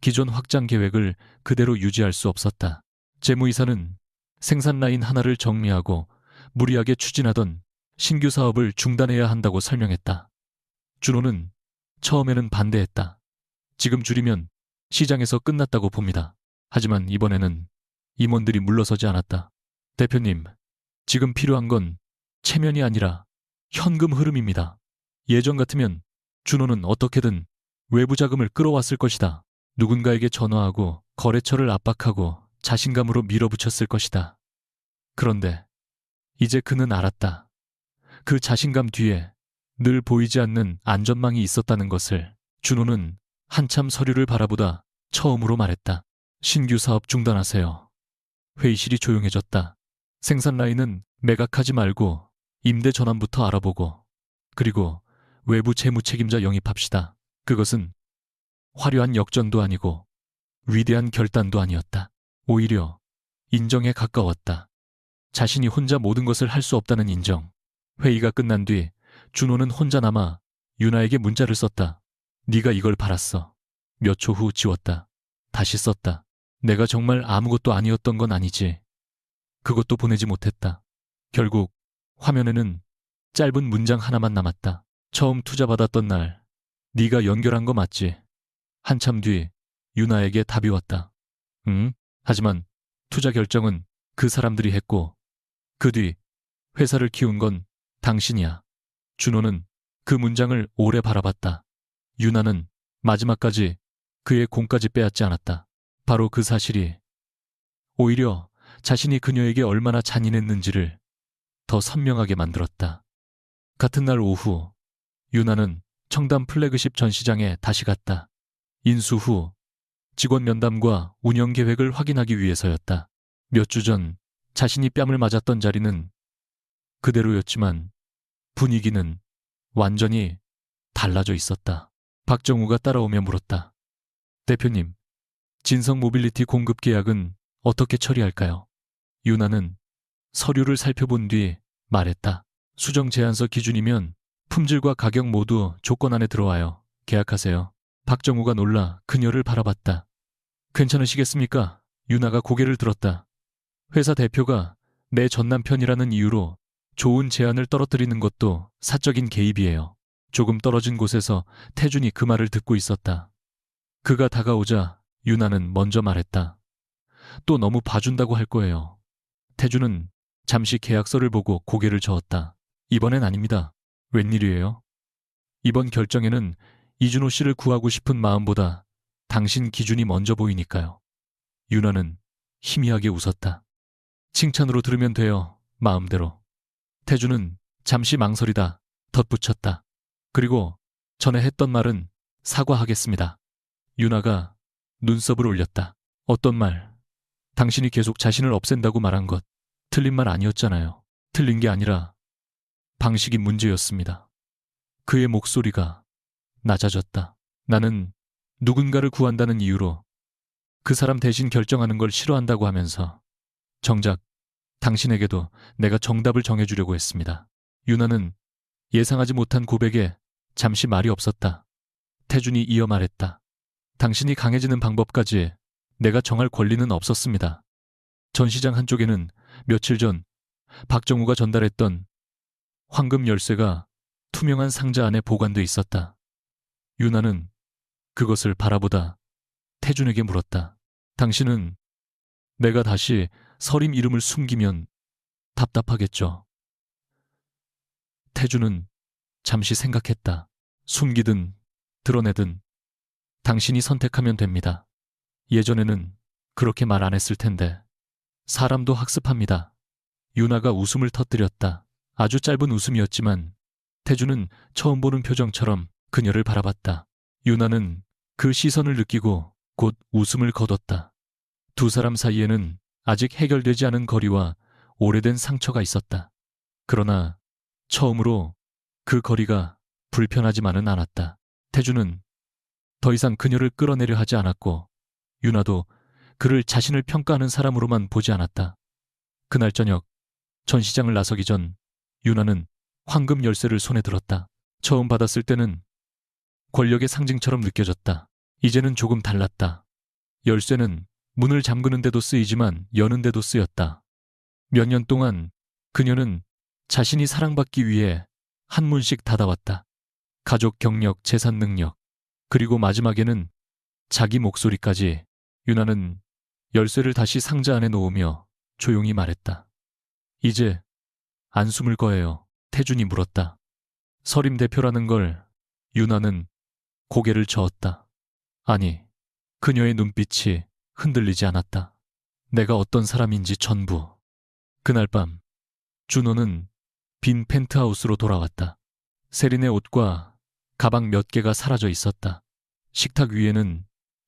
기존 확장 계획을 그대로 유지할 수 없었다. 재무이사는 생산 라인 하나를 정리하고 무리하게 추진하던 신규 사업을 중단해야 한다고 설명했다. 준호는 처음에는 반대했다. 지금 줄이면 시장에서 끝났다고 봅니다. 하지만 이번에는 임원들이 물러서지 않았다. 대표님, 지금 필요한 건 체면이 아니라 현금 흐름입니다. 예전 같으면 준호는 어떻게든 외부 자금을 끌어왔을 것이다. 누군가에게 전화하고 거래처를 압박하고 자신감으로 밀어붙였을 것이다. 그런데 이제 그는 알았다. 그 자신감 뒤에 늘 보이지 않는 안전망이 있었다는 것을. 준호는 한참 서류를 바라보다 처음으로 말했다. 신규 사업 중단하세요. 회의실이 조용해졌다. 생산 라인은 매각하지 말고 임대 전환부터 알아보고, 그리고 외부 재무 책임자 영입합시다. 그것은 화려한 역전도 아니고 위대한 결단도 아니었다. 오히려 인정에 가까웠다. 자신이 혼자 모든 것을 할 수 없다는 인정. 회의가 끝난 뒤 준호는 혼자 남아 유나에게 문자를 썼다. 네가 이걸 바랐어. 몇 초 후 지웠다. 다시 썼다. 내가 정말 아무것도 아니었던 건 아니지. 그것도 보내지 못했다. 결국 화면에는 짧은 문장 하나만 남았다. 처음 투자받았던 날 네가 연결한 거 맞지? 한참 뒤 유나에게 답이 왔다. 응? 하지만 투자 결정은 그 사람들이 했고 그 뒤 회사를 키운 건 당신이야. 준호는 그 문장을 오래 바라봤다. 유나는 마지막까지 그의 공까지 빼앗지 않았다. 바로 그 사실이 오히려 자신이 그녀에게 얼마나 잔인했는지를 더 선명하게 만들었다. 같은 날 오후 유나는 청담 플래그십 전시장에 다시 갔다. 인수 후 직원 면담과 운영 계획을 확인하기 위해서였다. 몇 주 전 자신이 뺨을 맞았던 자리는 그대로였지만 분위기는 완전히 달라져 있었다. 박정우가 따라오며 물었다. 대표님, 진성 모빌리티 공급 계약은 어떻게 처리할까요? 유나는 서류를 살펴본 뒤 말했다. 수정 제안서 기준이면 품질과 가격 모두 조건 안에 들어와요. 계약하세요. 박정우가 놀라 그녀를 바라봤다. 괜찮으시겠습니까? 유나가 고개를 들었다. 회사 대표가 내 전남편이라는 이유로 좋은 제안을 떨어뜨리는 것도 사적인 개입이에요. 조금 떨어진 곳에서 태준이 그 말을 듣고 있었다. 그가 다가오자 유나는 먼저 말했다. 또 너무 봐준다고 할 거예요. 태준은 잠시 계약서를 보고 고개를 저었다. 이번엔 아닙니다. 웬일이에요? 이번 결정에는 이준호 씨를 구하고 싶은 마음보다 당신 기준이 먼저 보이니까요. 유나는 희미하게 웃었다. 칭찬으로 들으면 돼요. 마음대로. 태준은 잠시 망설이다 덧붙였다. 그리고 전에 했던 말은 사과하겠습니다. 유나가 눈썹을 올렸다. 어떤 말? 당신이 계속 자신을 없앤다고 말한 것. 틀린 말 아니었잖아요. 틀린 게 아니라 방식이 문제였습니다. 그의 목소리가 낮아졌다. 나는 누군가를 구한다는 이유로 그 사람 대신 결정하는 걸 싫어한다고 하면서 정작 당신에게도 내가 정답을 정해주려고 했습니다. 유나는 예상하지 못한 고백에 잠시 말이 없었다. 태준이 이어 말했다. 당신이 강해지는 방법까지 내가 정할 권리는 없었습니다. 전시장 한쪽에는 며칠 전 박정우가 전달했던 황금 열쇠가 투명한 상자 안에 보관돼 있었다. 유나는 그것을 바라보다 태준에게 물었다. 당신은 내가 다시 서림 이름을 숨기면 답답하겠죠. 태준은 잠시 생각했다. 숨기든 드러내든 당신이 선택하면 됩니다. 예전에는 그렇게 말 안 했을 텐데. 사람도 학습합니다. 유나가 웃음을 터뜨렸다. 아주 짧은 웃음이었지만 태준은 처음 보는 표정처럼 그녀를 바라봤다. 유나는 그 시선을 느끼고 곧 웃음을 거뒀다. 두 사람 사이에는 아직 해결되지 않은 거리와 오래된 상처가 있었다. 그러나 처음으로 그 거리가 불편하지만은 않았다. 태준은 더 이상 그녀를 끌어내려 하지 않았고 유나도 그를 자신을 평가하는 사람으로만 보지 않았다. 그날 저녁 전시장을 나서기 전 유나는 황금 열쇠를 손에 들었다. 처음 받았을 때는 권력의 상징처럼 느껴졌다. 이제는 조금 달랐다. 열쇠는 문을 잠그는 데도 쓰이지만 여는 데도 쓰였다. 몇 년 동안 그녀는 자신이 사랑받기 위해 한 문씩 닫아왔다. 가족 경력, 재산 능력, 그리고 마지막에는 자기 목소리까지. 유나는 열쇠를 다시 상자 안에 놓으며 조용히 말했다. 이제 안 숨을 거예요. 태준이 물었다. 서림 대표라는 걸. 유나는 고개를 저었다. 아니, 그녀의 눈빛이 흔들리지 않았다. 내가 어떤 사람인지 전부. 그날 밤 준호는 빈 펜트하우스로 돌아왔다. 세린의 옷과 가방 몇 개가 사라져 있었다. 식탁 위에는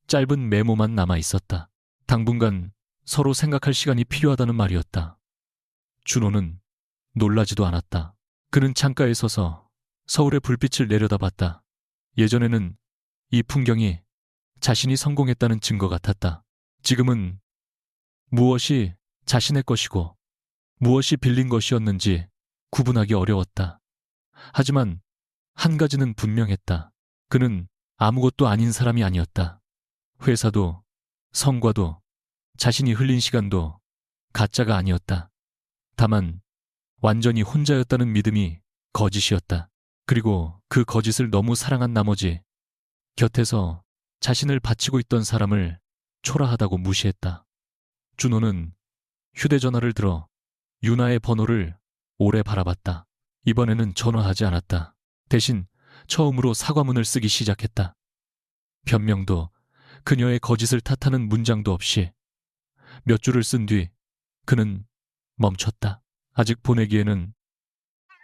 짧은 메모만 남아 있었다. 당분간 서로 생각할 시간이 필요하다는 말이었다. 준호는 놀라지도 않았다. 그는 창가에 서서 서울의 불빛을 내려다봤다. 예전에는 이 풍경이 자신이 성공했다는 증거 같았다. 지금은 무엇이 자신의 것이고 무엇이 빌린 것이었는지 구분하기 어려웠다. 하지만 한 가지는 분명했다. 그는 아무것도 아닌 사람이 아니었다. 회사도 성과도 자신이 흘린 시간도 가짜가 아니었다. 다만 완전히 혼자였다는 믿음이 거짓이었다. 그리고 그 거짓을 너무 사랑한 나머지 곁에서 자신을 바치고 있던 사람을 초라하다고 무시했다. 준호는 휴대전화를 들어 유나의 번호를 오래 바라봤다. 이번에는 전화하지 않았다. 대신 처음으로 사과문을 쓰기 시작했다. 변명도 그녀의 거짓을 탓하는 문장도 없이 몇 줄을 쓴 뒤 그는 멈췄다. 아직 보내기에는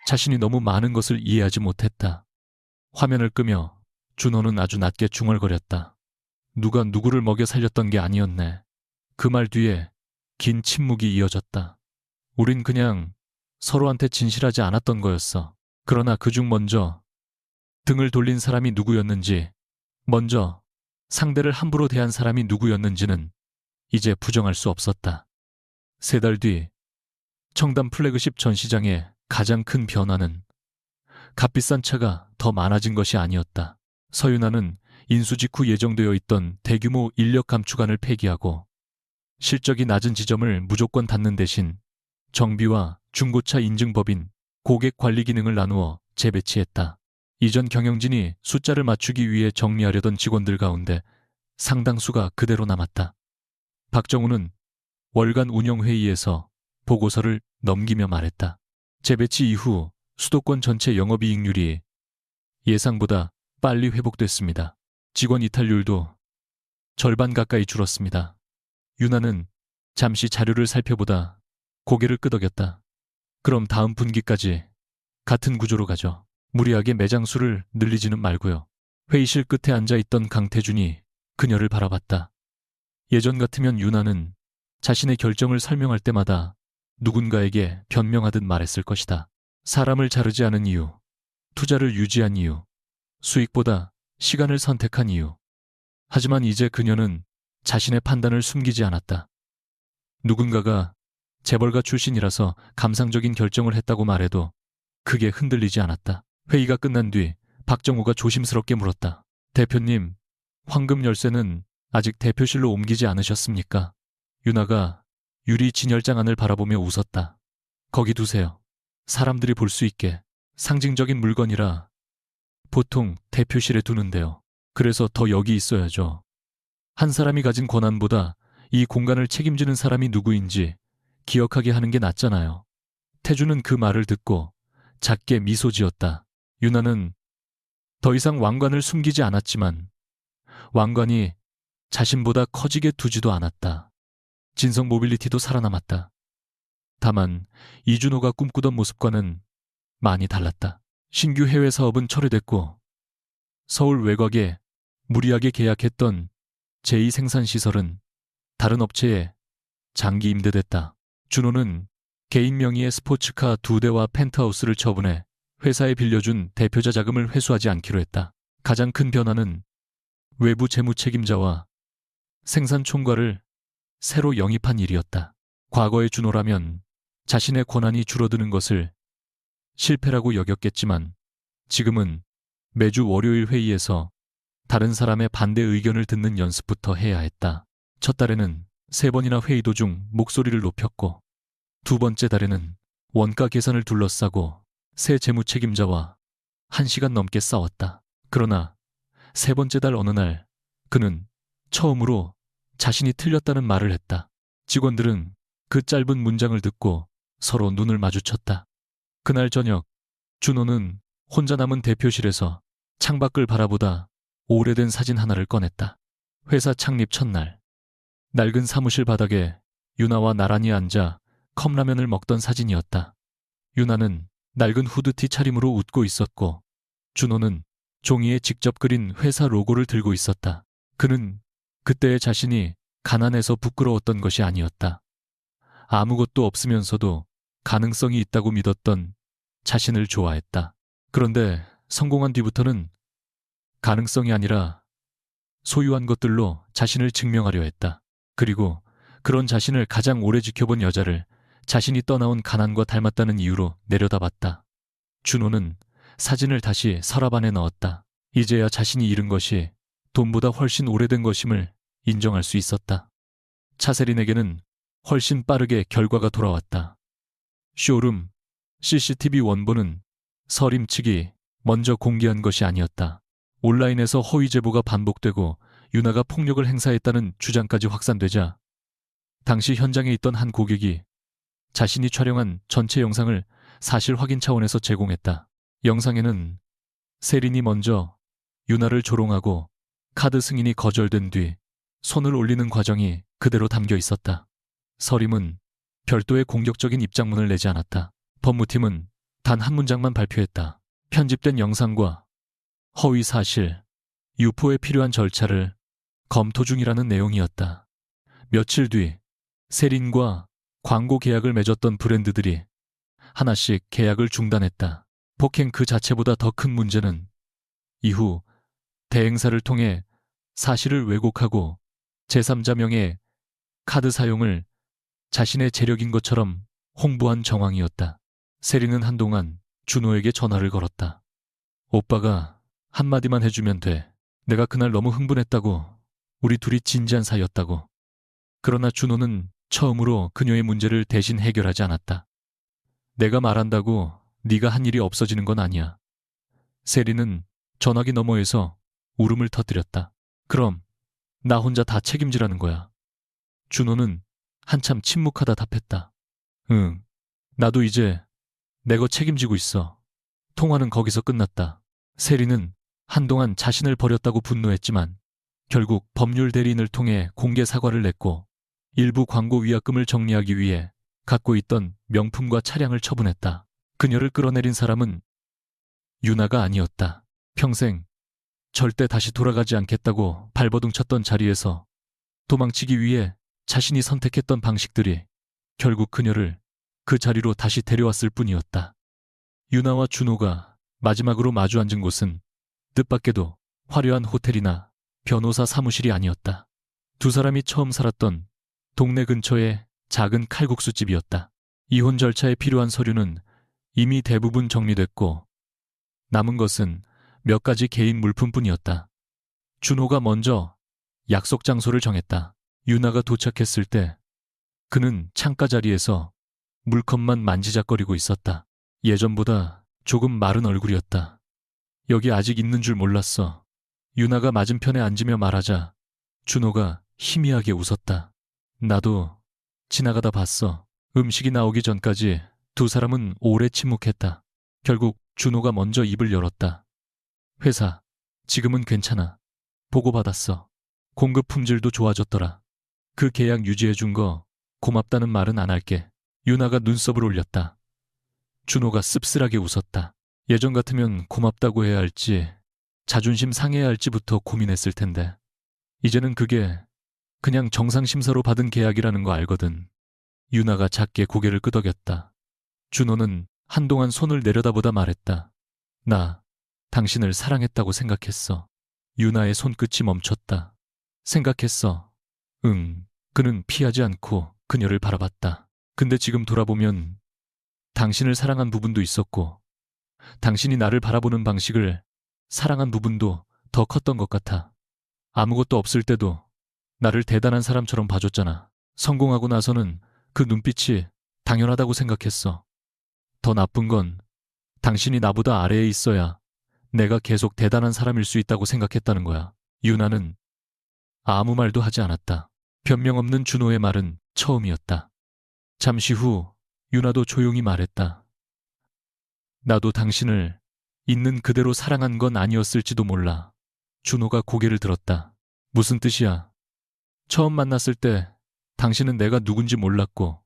자신이 너무 많은 것을 이해하지 못했다. 화면을 끄며 준호는 아주 낮게 중얼거렸다. 누가 누구를 먹여 살렸던 게 아니었네. 그 말 뒤에 긴 침묵이 이어졌다. 우린 그냥 서로한테 진실하지 않았던 거였어. 그러나 그중 먼저 등을 돌린 사람이 누구였는지, 먼저 상대를 함부로 대한 사람이 누구였는지는 이제 부정할 수 없었다. 3달 뒤 청담 플래그십 전시장의 가장 큰 변화는 값비싼 차가 더 많아진 것이 아니었다. 서윤아는 인수 직후 예정되어 있던 대규모 인력 감축안을 폐기하고 실적이 낮은 지점을 무조건 닫는 대신 정비와 중고차 인증법인 고객 관리 기능을 나누어 재배치했다. 이전 경영진이 숫자를 맞추기 위해 정리하려던 직원들 가운데 상당수가 그대로 남았다. 박정우는 월간 운영회의에서 보고서를 넘기며 말했다. 재배치 이후 수도권 전체 영업이익률이 예상보다 빨리 회복됐습니다. 직원 이탈률도 절반 가까이 줄었습니다. 유나는 잠시 자료를 살펴보다 고개를 끄덕였다. 그럼 다음 분기까지 같은 구조로 가죠. 무리하게 매장 수를 늘리지는 말고요. 회의실 끝에 앉아있던 강태준이 그녀를 바라봤다. 예전 같으면 유나는 자신의 결정을 설명할 때마다 누군가에게 변명하듯 말했을 것이다. 사람을 자르지 않은 이유, 투자를 유지한 이유, 수익보다 시간을 선택한 이유. 하지만 이제 그녀는 자신의 판단을 숨기지 않았다. 누군가가 재벌가 출신이라서 감상적인 결정을 했다고 말해도 크게 흔들리지 않았다. 회의가 끝난 뒤 박정우가 조심스럽게 물었다. 대표님, 황금 열쇠는 아직 대표실로 옮기지 않으셨습니까? 유나가 유리 진열장 안을 바라보며 웃었다. 거기 두세요. 사람들이 볼 수 있게. 상징적인 물건이라 보통 대표실에 두는데요. 그래서 더 여기 있어야죠. 한 사람이 가진 권한보다 이 공간을 책임지는 사람이 누구인지 기억하게 하는 게 낫잖아요. 태주는 그 말을 듣고 작게 미소 지었다. 유나는 더 이상 왕관을 숨기지 않았지만 왕관이 자신보다 커지게 두지도 않았다. 진성 모빌리티도 살아남았다. 다만 이준호가 꿈꾸던 모습과는 많이 달랐다. 신규 해외 사업은 철회됐고 서울 외곽에 무리하게 계약했던 제2생산시설은 다른 업체에 장기 임대됐다. 준호는 개인 명의의 스포츠카 2대와 펜트하우스를 처분해 회사에 빌려준 대표자 자금을 회수하지 않기로 했다. 가장 큰 변화는 외부 재무 책임자와 생산 총괄을 새로 영입한 일이었다. 과거의 준호라면 자신의 권한이 줄어드는 것을 실패라고 여겼겠지만 지금은 매주 월요일 회의에서 다른 사람의 반대 의견을 듣는 연습부터 해야 했다. 첫 달에는 3번이나 회의 도중 목소리를 높였고 두 번째 달에는 원가 계산을 둘러싸고 새 재무 책임자와 1시간 넘게 싸웠다. 그러나 세 번째 달 어느 날 그는 처음으로 자신이 틀렸다는 말을 했다. 직원들은 그 짧은 문장을 듣고 서로 눈을 마주쳤다. 그날 저녁 준호는 혼자 남은 대표실에서 창밖을 바라보다 오래된 사진 하나를 꺼냈다. 회사 창립 첫날 낡은 사무실 바닥에 유나와 나란히 앉아 컵라면을 먹던 사진이었다. 유나는 낡은 후드티 차림으로 웃고 있었고 준호는 종이에 직접 그린 회사 로고를 들고 있었다. 그는 그때의 자신이 가난해서 부끄러웠던 것이 아니었다. 아무것도 없으면서도 가능성이 있다고 믿었던 자신을 좋아했다. 그런데 성공한 뒤부터는 가능성이 아니라 소유한 것들로 자신을 증명하려 했다. 그리고 그런 자신을 가장 오래 지켜본 여자를 자신이 떠나온 가난과 닮았다는 이유로 내려다봤다. 준호는 사진을 다시 서랍 안에 넣었다. 이제야 자신이 잃은 것이 돈보다 훨씬 오래된 것임을 인정할 수 있었다. 차세린에게는 훨씬 빠르게 결과가 돌아왔다. 쇼룸 CCTV 원본은 서림 측이 먼저 공개한 것이 아니었다. 온라인에서 허위 제보가 반복되고 유나가 폭력을 행사했다는 주장까지 확산되자 당시 현장에 있던 한 고객이 자신이 촬영한 전체 영상을 사실 확인 차원에서 제공했다. 영상에는 세린이 먼저 유나를 조롱하고 카드 승인이 거절된 뒤 손을 올리는 과정이 그대로 담겨 있었다. 서림은 별도의 공격적인 입장문을 내지 않았다. 법무팀은 단 한 문장만 발표했다. 편집된 영상과 허위 사실, 유포에 필요한 절차를 검토 중이라는 내용이었다. 며칠 뒤 세린과 광고 계약을 맺었던 브랜드들이 하나씩 계약을 중단했다. 폭행 그 자체보다 더 큰 문제는 이후 대행사를 통해 사실을 왜곡하고 제3자 명의 카드 사용을 자신의 재력인 것처럼 홍보한 정황이었다. 세린은 한동안 준호에게 전화를 걸었다. 오빠가 한마디만 해주면 돼. 내가 그날 너무 흥분했다고. 우리 둘이 진지한 사이였다고. 그러나 준호는 처음으로 그녀의 문제를 대신 해결하지 않았다. 내가 말한다고 네가 한 일이 없어지는 건 아니야. 세린은 전화기 너머에서 울음을 터뜨렸다. 그럼 나 혼자 다 책임지라는 거야. 준호는 한참 침묵하다 답했다. 응, 나도 이제 내 거 책임지고 있어. 통화는 거기서 끝났다. 세린은 한동안 자신을 버렸다고 분노했지만 결국 법률 대리인을 통해 공개 사과를 냈고 일부 광고 위약금을 정리하기 위해 갖고 있던 명품과 차량을 처분했다. 그녀를 끌어내린 사람은 유나가 아니었다. 평생 절대 다시 돌아가지 않겠다고 발버둥 쳤던 자리에서 도망치기 위해 자신이 선택했던 방식들이 결국 그녀를 그 자리로 다시 데려왔을 뿐이었다. 유나와 준호가 마지막으로 마주 앉은 곳은 뜻밖에도 화려한 호텔이나 변호사 사무실이 아니었다. 두 사람이 처음 살았던 동네 근처의 작은 칼국수집이었다. 이혼 절차에 필요한 서류는 이미 대부분 정리됐고 남은 것은 몇 가지 개인 물품뿐이었다. 준호가 먼저 약속 장소를 정했다. 유나가 도착했을 때 그는 창가 자리에서 물컵만 만지작거리고 있었다. 예전보다 조금 마른 얼굴이었다. 여기 아직 있는 줄 몰랐어. 유나가 맞은편에 앉으며 말하자 준호가 희미하게 웃었다. 나도 지나가다 봤어. 음식이 나오기 전까지 두 사람은 오래 침묵했다. 결국 준호가 먼저 입을 열었다. 회사, 지금은 괜찮아. 보고받았어. 공급 품질도 좋아졌더라. 그 계약 유지해준 거 고맙다는 말은 안 할게. 유나가 눈썹을 올렸다. 준호가 씁쓸하게 웃었다. 예전 같으면 고맙다고 해야 할지 자존심 상해야 할지부터 고민했을 텐데 이제는 그게 그냥 정상심사로 받은 계약이라는 거 알거든. 유나가 작게 고개를 끄덕였다. 준호는 한동안 손을 내려다보다 말했다. 나 당신을 사랑했다고 생각했어. 유나의 손끝이 멈췄다. 생각했어. 응. 그는 피하지 않고 그녀를 바라봤다. 근데 지금 돌아보면 당신을 사랑한 부분도 있었고 당신이 나를 바라보는 방식을 사랑한 부분도 더 컸던 것 같아. 아무것도 없을 때도 나를 대단한 사람처럼 봐줬잖아. 성공하고 나서는 그 눈빛이 당연하다고 생각했어. 더 나쁜 건 당신이 나보다 아래에 있어야 내가 계속 대단한 사람일 수 있다고 생각했다는 거야. 유나는 아무 말도 하지 않았다. 변명 없는 준호의 말은 처음이었다. 잠시 후 유나도 조용히 말했다. 나도 당신을 있는 그대로 사랑한 건 아니었을지도 몰라. 준호가 고개를 들었다. 무슨 뜻이야? 처음 만났을 때 당신은 내가 누군지 몰랐고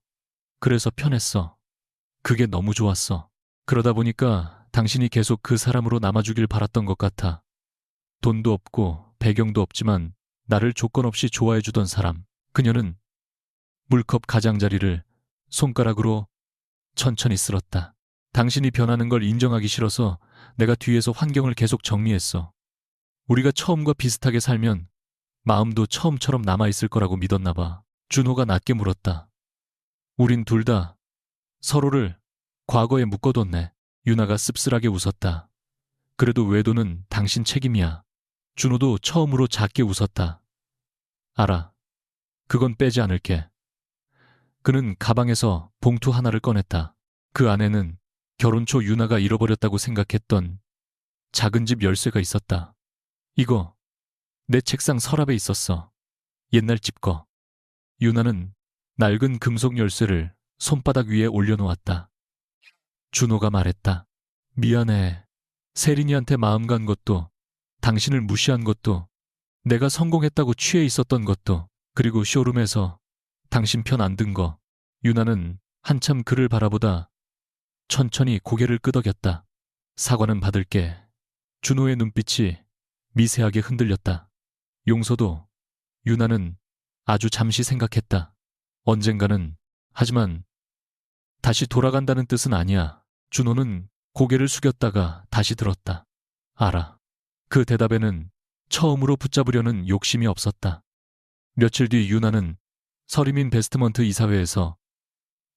그래서 편했어. 그게 너무 좋았어. 그러다 보니까 당신이 계속 그 사람으로 남아주길 바랐던 것 같아. 돈도 없고 배경도 없지만 나를 조건 없이 좋아해주던 사람. 그녀는 물컵 가장자리를 손가락으로 천천히 쓸었다. 당신이 변하는 걸 인정하기 싫어서 내가 뒤에서 환경을 계속 정리했어. 우리가 처음과 비슷하게 살면 마음도 처음처럼 남아있을 거라고 믿었나 봐. 준호가 낮게 물었다. 우린 둘 다 서로를 과거에 묶어뒀네. 유나가 씁쓸하게 웃었다. 그래도 외도는 당신 책임이야. 준호도 처음으로 작게 웃었다. 알아. 그건 빼지 않을게. 그는 가방에서 봉투 하나를 꺼냈다. 그 안에는 결혼 초 유나가 잃어버렸다고 생각했던 작은 집 열쇠가 있었다. 이거 내 책상 서랍에 있었어. 옛날 집 거. 유나는 낡은 금속 열쇠를 손바닥 위에 올려놓았다. 준호가 말했다. 미안해. 세린이한테 마음 간 것도, 당신을 무시한 것도, 내가 성공했다고 취해 있었던 것도, 그리고 쇼룸에서 당신 편 안 든 거. 유나는 한참 그를 바라보다 천천히 고개를 끄덕였다. 사과는 받을게. 준호의 눈빛이 미세하게 흔들렸다. 용서도. 유나는 아주 잠시 생각했다. 언젠가는. 하지만 다시 돌아간다는 뜻은 아니야. 준호는 고개를 숙였다가 다시 들었다. 알아. 그 대답에는 처음으로 붙잡으려는 욕심이 없었다. 며칠 뒤 유나는 서리민 베스트먼트 이사회에서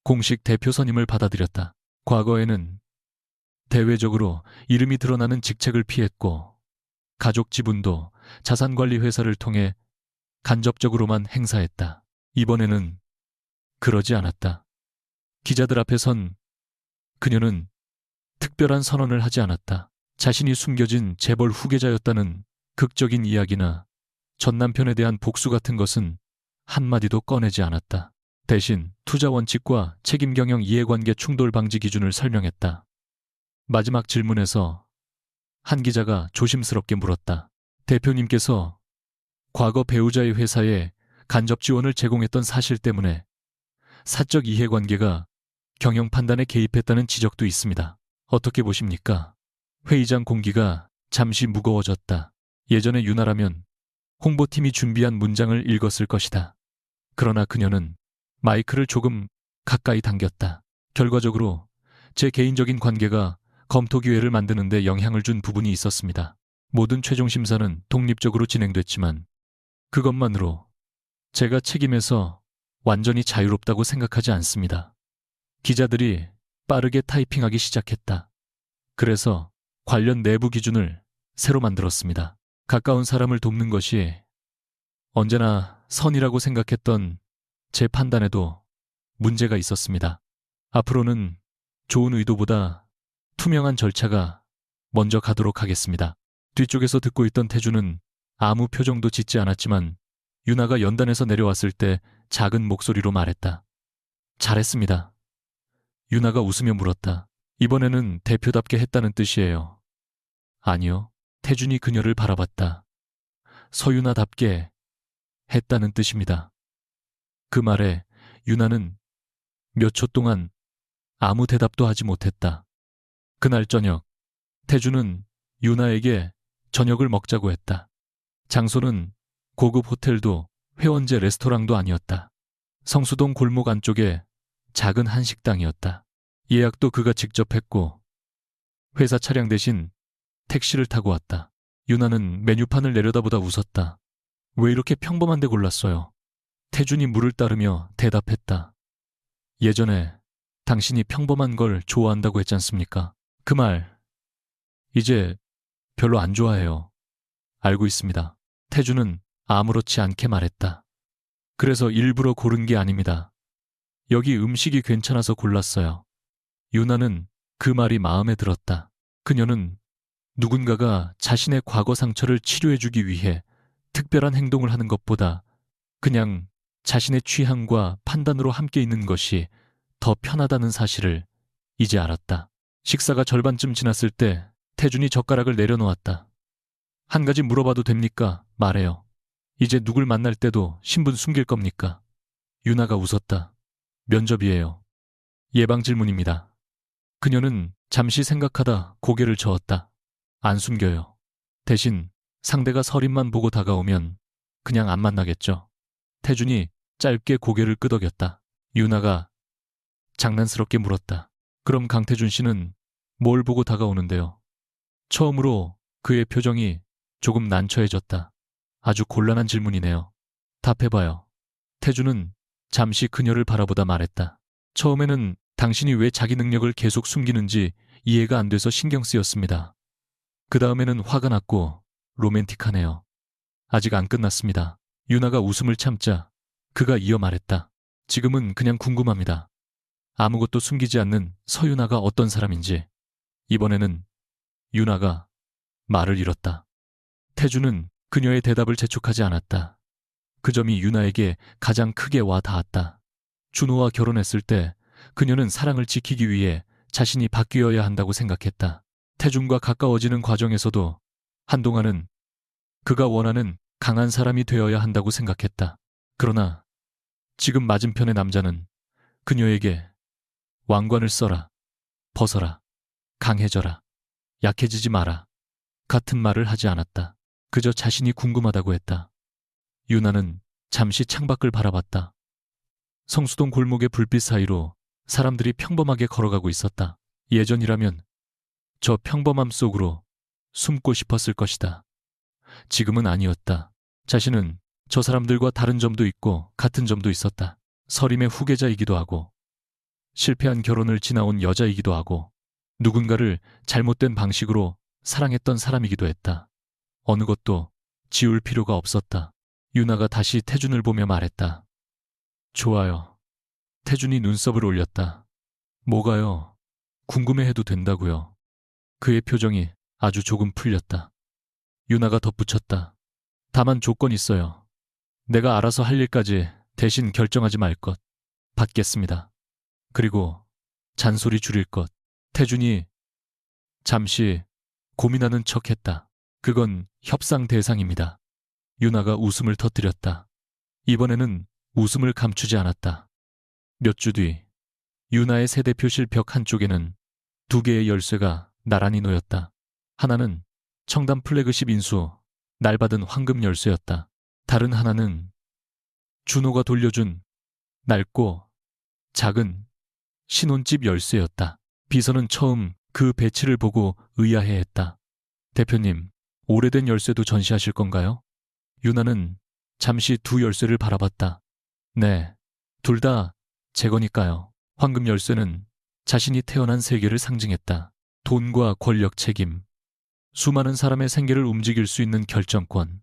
공식 대표 선임을 받아들였다. 과거에는 대외적으로 이름이 드러나는 직책을 피했고 가족 지분도 자산관리 회사를 통해 간접적으로만 행사했다. 이번에는 그러지 않았다. 기자들 앞에 선 그녀는 특별한 선언을 하지 않았다. 자신이 숨겨진 재벌 후계자였다는 극적인 이야기나 전 남편에 대한 복수 같은 것은 한마디도 꺼내지 않았다. 대신 투자 원칙과 책임 경영 이해관계 충돌 방지 기준을 설명했다. 마지막 질문에서 한 기자가 조심스럽게 물었다. 대표님께서 과거 배우자의 회사에 간접 지원을 제공했던 사실 때문에 사적 이해관계가 경영 판단에 개입했다는 지적도 있습니다. 어떻게 보십니까? 회의장 공기가 잠시 무거워졌다. 예전에 유나라면 홍보팀이 준비한 문장을 읽었을 것이다. 그러나 그녀는 마이크를 조금 가까이 당겼다. 결과적으로 제 개인적인 관계가 검토 기회를 만드는 데 영향을 준 부분이 있었습니다. 모든 최종 심사는 독립적으로 진행됐지만 그것만으로 제가 책임에서 완전히 자유롭다고 생각하지 않습니다. 기자들이 빠르게 타이핑하기 시작했다. 그래서 관련 내부 기준을 새로 만들었습니다. 가까운 사람을 돕는 것이 언제나 선이라고 생각했던 제 판단에도 문제가 있었습니다. 앞으로는 좋은 의도보다 투명한 절차가 먼저 가도록 하겠습니다. 뒤쪽에서 듣고 있던 태주는 아무 표정도 짓지 않았지만 유나가 연단에서 내려왔을 때 작은 목소리로 말했다. 잘했습니다. 유나가 웃으며 물었다. 이번에는 대표답게 했다는 뜻이에요. 아니요. 태준이 그녀를 바라봤다. 서유나답게 했다는 뜻입니다. 그 말에 유나는 몇 초 동안 아무 대답도 하지 못했다. 그날 저녁, 태준은 유나에게 저녁을 먹자고 했다. 장소는 고급 호텔도 회원제 레스토랑도 아니었다. 성수동 골목 안쪽에 작은 한식당이었다. 예약도 그가 직접 했고 회사 차량 대신 택시를 타고 왔다. 유나는 메뉴판을 내려다보다 웃었다. 왜 이렇게 평범한 데 골랐어요? 태준이 물을 따르며 대답했다. 예전에 당신이 평범한 걸 좋아한다고 했지 않습니까? 그 말, 이제 별로 안 좋아해요. 알고 있습니다. 태준은 아무렇지 않게 말했다. 그래서 일부러 고른 게 아닙니다. 여기 음식이 괜찮아서 골랐어요. 유나는 그 말이 마음에 들었다. 그녀는 누군가가 자신의 과거 상처를 치료해주기 위해 특별한 행동을 하는 것보다 그냥 자신의 취향과 판단으로 함께 있는 것이 더 편하다는 사실을 이제 알았다. 식사가 절반쯤 지났을 때 태준이 젓가락을 내려놓았다. 한 가지 물어봐도 됩니까? 말해요. 이제 누굴 만날 때도 신분 숨길 겁니까? 유나가 웃었다. 면접이에요. 예방 질문입니다. 그녀는 잠시 생각하다 고개를 저었다. 안 숨겨요. 대신 상대가 서림만 보고 다가오면 그냥 안 만나겠죠. 태준이 짧게 고개를 끄덕였다. 유나가 장난스럽게 물었다. 그럼 강태준 씨는 뭘 보고 다가오는데요? 처음으로 그의 표정이 조금 난처해졌다. 아주 곤란한 질문이네요. 답해봐요. 태준은 잠시 그녀를 바라보다 말했다. 처음에는 당신이 왜 자기 능력을 계속 숨기는지 이해가 안 돼서 신경 쓰였습니다. 그 다음에는 화가 났고 로맨틱하네요. 아직 안 끝났습니다. 유나가 웃음을 참자 그가 이어 말했다. 지금은 그냥 궁금합니다. 아무것도 숨기지 않는 서유나가 어떤 사람인지. 이번에는 유나가 말을 잃었다. 태준은 그녀의 대답을 재촉하지 않았다. 그 점이 유나에게 가장 크게 와 닿았다. 준호와 결혼했을 때 그녀는 사랑을 지키기 위해 자신이 바뀌어야 한다고 생각했다. 태준과 가까워지는 과정에서도 한동안은 그가 원하는 강한 사람이 되어야 한다고 생각했다. 그러나 지금 맞은편의 남자는 그녀에게 왕관을 써라, 벗어라, 강해져라, 약해지지 마라 같은 말을 하지 않았다. 그저 자신이 궁금하다고 했다. 유나는 잠시 창밖을 바라봤다. 성수동 골목의 불빛 사이로 사람들이 평범하게 걸어가고 있었다. 예전이라면 저 평범함 속으로 숨고 싶었을 것이다. 지금은 아니었다. 자신은 저 사람들과 다른 점도 있고 같은 점도 있었다. 서림의 후계자이기도 하고 실패한 결혼을 지나온 여자이기도 하고 누군가를 잘못된 방식으로 사랑했던 사람이기도 했다. 어느 것도 지울 필요가 없었다. 유나가 다시 태준을 보며 말했다. 좋아요. 태준이 눈썹을 올렸다. 뭐가요? 궁금해해도 된다고요. 그의 표정이 아주 조금 풀렸다. 유나가 덧붙였다. 다만 조건 있어요. 내가 알아서 할 일까지 대신 결정하지 말 것. 받겠습니다. 그리고 잔소리 줄일 것. 태준이 잠시 고민하는 척했다. 그건 협상 대상입니다. 유나가 웃음을 터뜨렸다. 이번에는 웃음을 감추지 않았다. 몇 주 뒤 유나의 새 대표실 벽 한쪽에는 두 개의 열쇠가 나란히 놓였다. 하나는 청담 플래그십 인수 날받은 황금 열쇠였다. 다른 하나는 준호가 돌려준 낡고 작은 신혼집 열쇠였다. 비서는 처음 그 배치를 보고 의아해했다. 대표님, 오래된 열쇠도 전시하실 건가요? 유나는 잠시 두 열쇠를 바라봤다. 네, 둘 다 제 거니까요. 황금 열쇠는 자신이 태어난 세계를 상징했다. 돈과 권력 책임, 수많은 사람의 생계를 움직일 수 있는 결정권.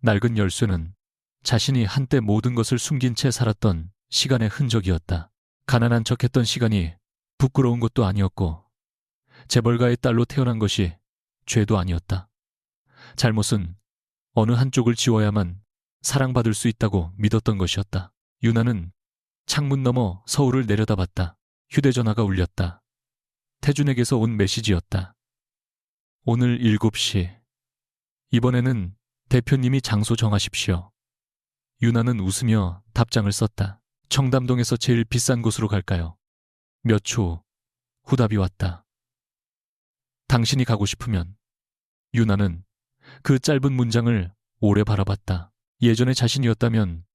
낡은 열쇠는 자신이 한때 모든 것을 숨긴 채 살았던 시간의 흔적이었다. 가난한 척했던 시간이 부끄러운 것도 아니었고 재벌가의 딸로 태어난 것이 죄도 아니었다. 잘못은 어느 한쪽을 지워야만 사랑받을 수 있다고 믿었던 것이었다. 유나는 창문 너머 서울을 내려다봤다. 휴대전화가 울렸다. 태준에게서 온 메시지였다. 오늘 7시. 이번에는 대표님이 장소 정하십시오. 유나는 웃으며 답장을 썼다. 청담동에서 제일 비싼 곳으로 갈까요? 몇 초 후 답이 왔다. 당신이 가고 싶으면. 유나는 그 짧은 문장을 오래 바라봤다. 예전의 자신이었다면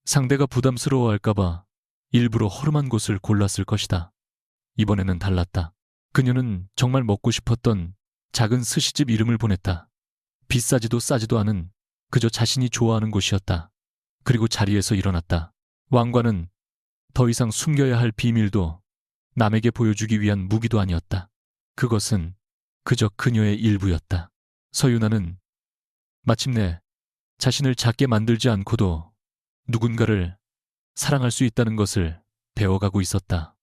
상대가 부담스러워할까봐 일부러 허름한 곳을 골랐을 것이다. 이번에는 달랐다. 그녀는 정말 먹고 싶었던 작은 스시집 이름을 보냈다. 비싸지도 싸지도 않은 그저 자신이 좋아하는 곳이었다. 그리고 자리에서 일어났다. 왕관은 더 이상 숨겨야 할 비밀도 남에게 보여주기 위한 무기도 아니었다. 그것은 그저 그녀의 일부였다. 서유나는 마침내 자신을 작게 만들지 않고도 누군가를 사랑할 수 있다는 것을 배워가고 있었다.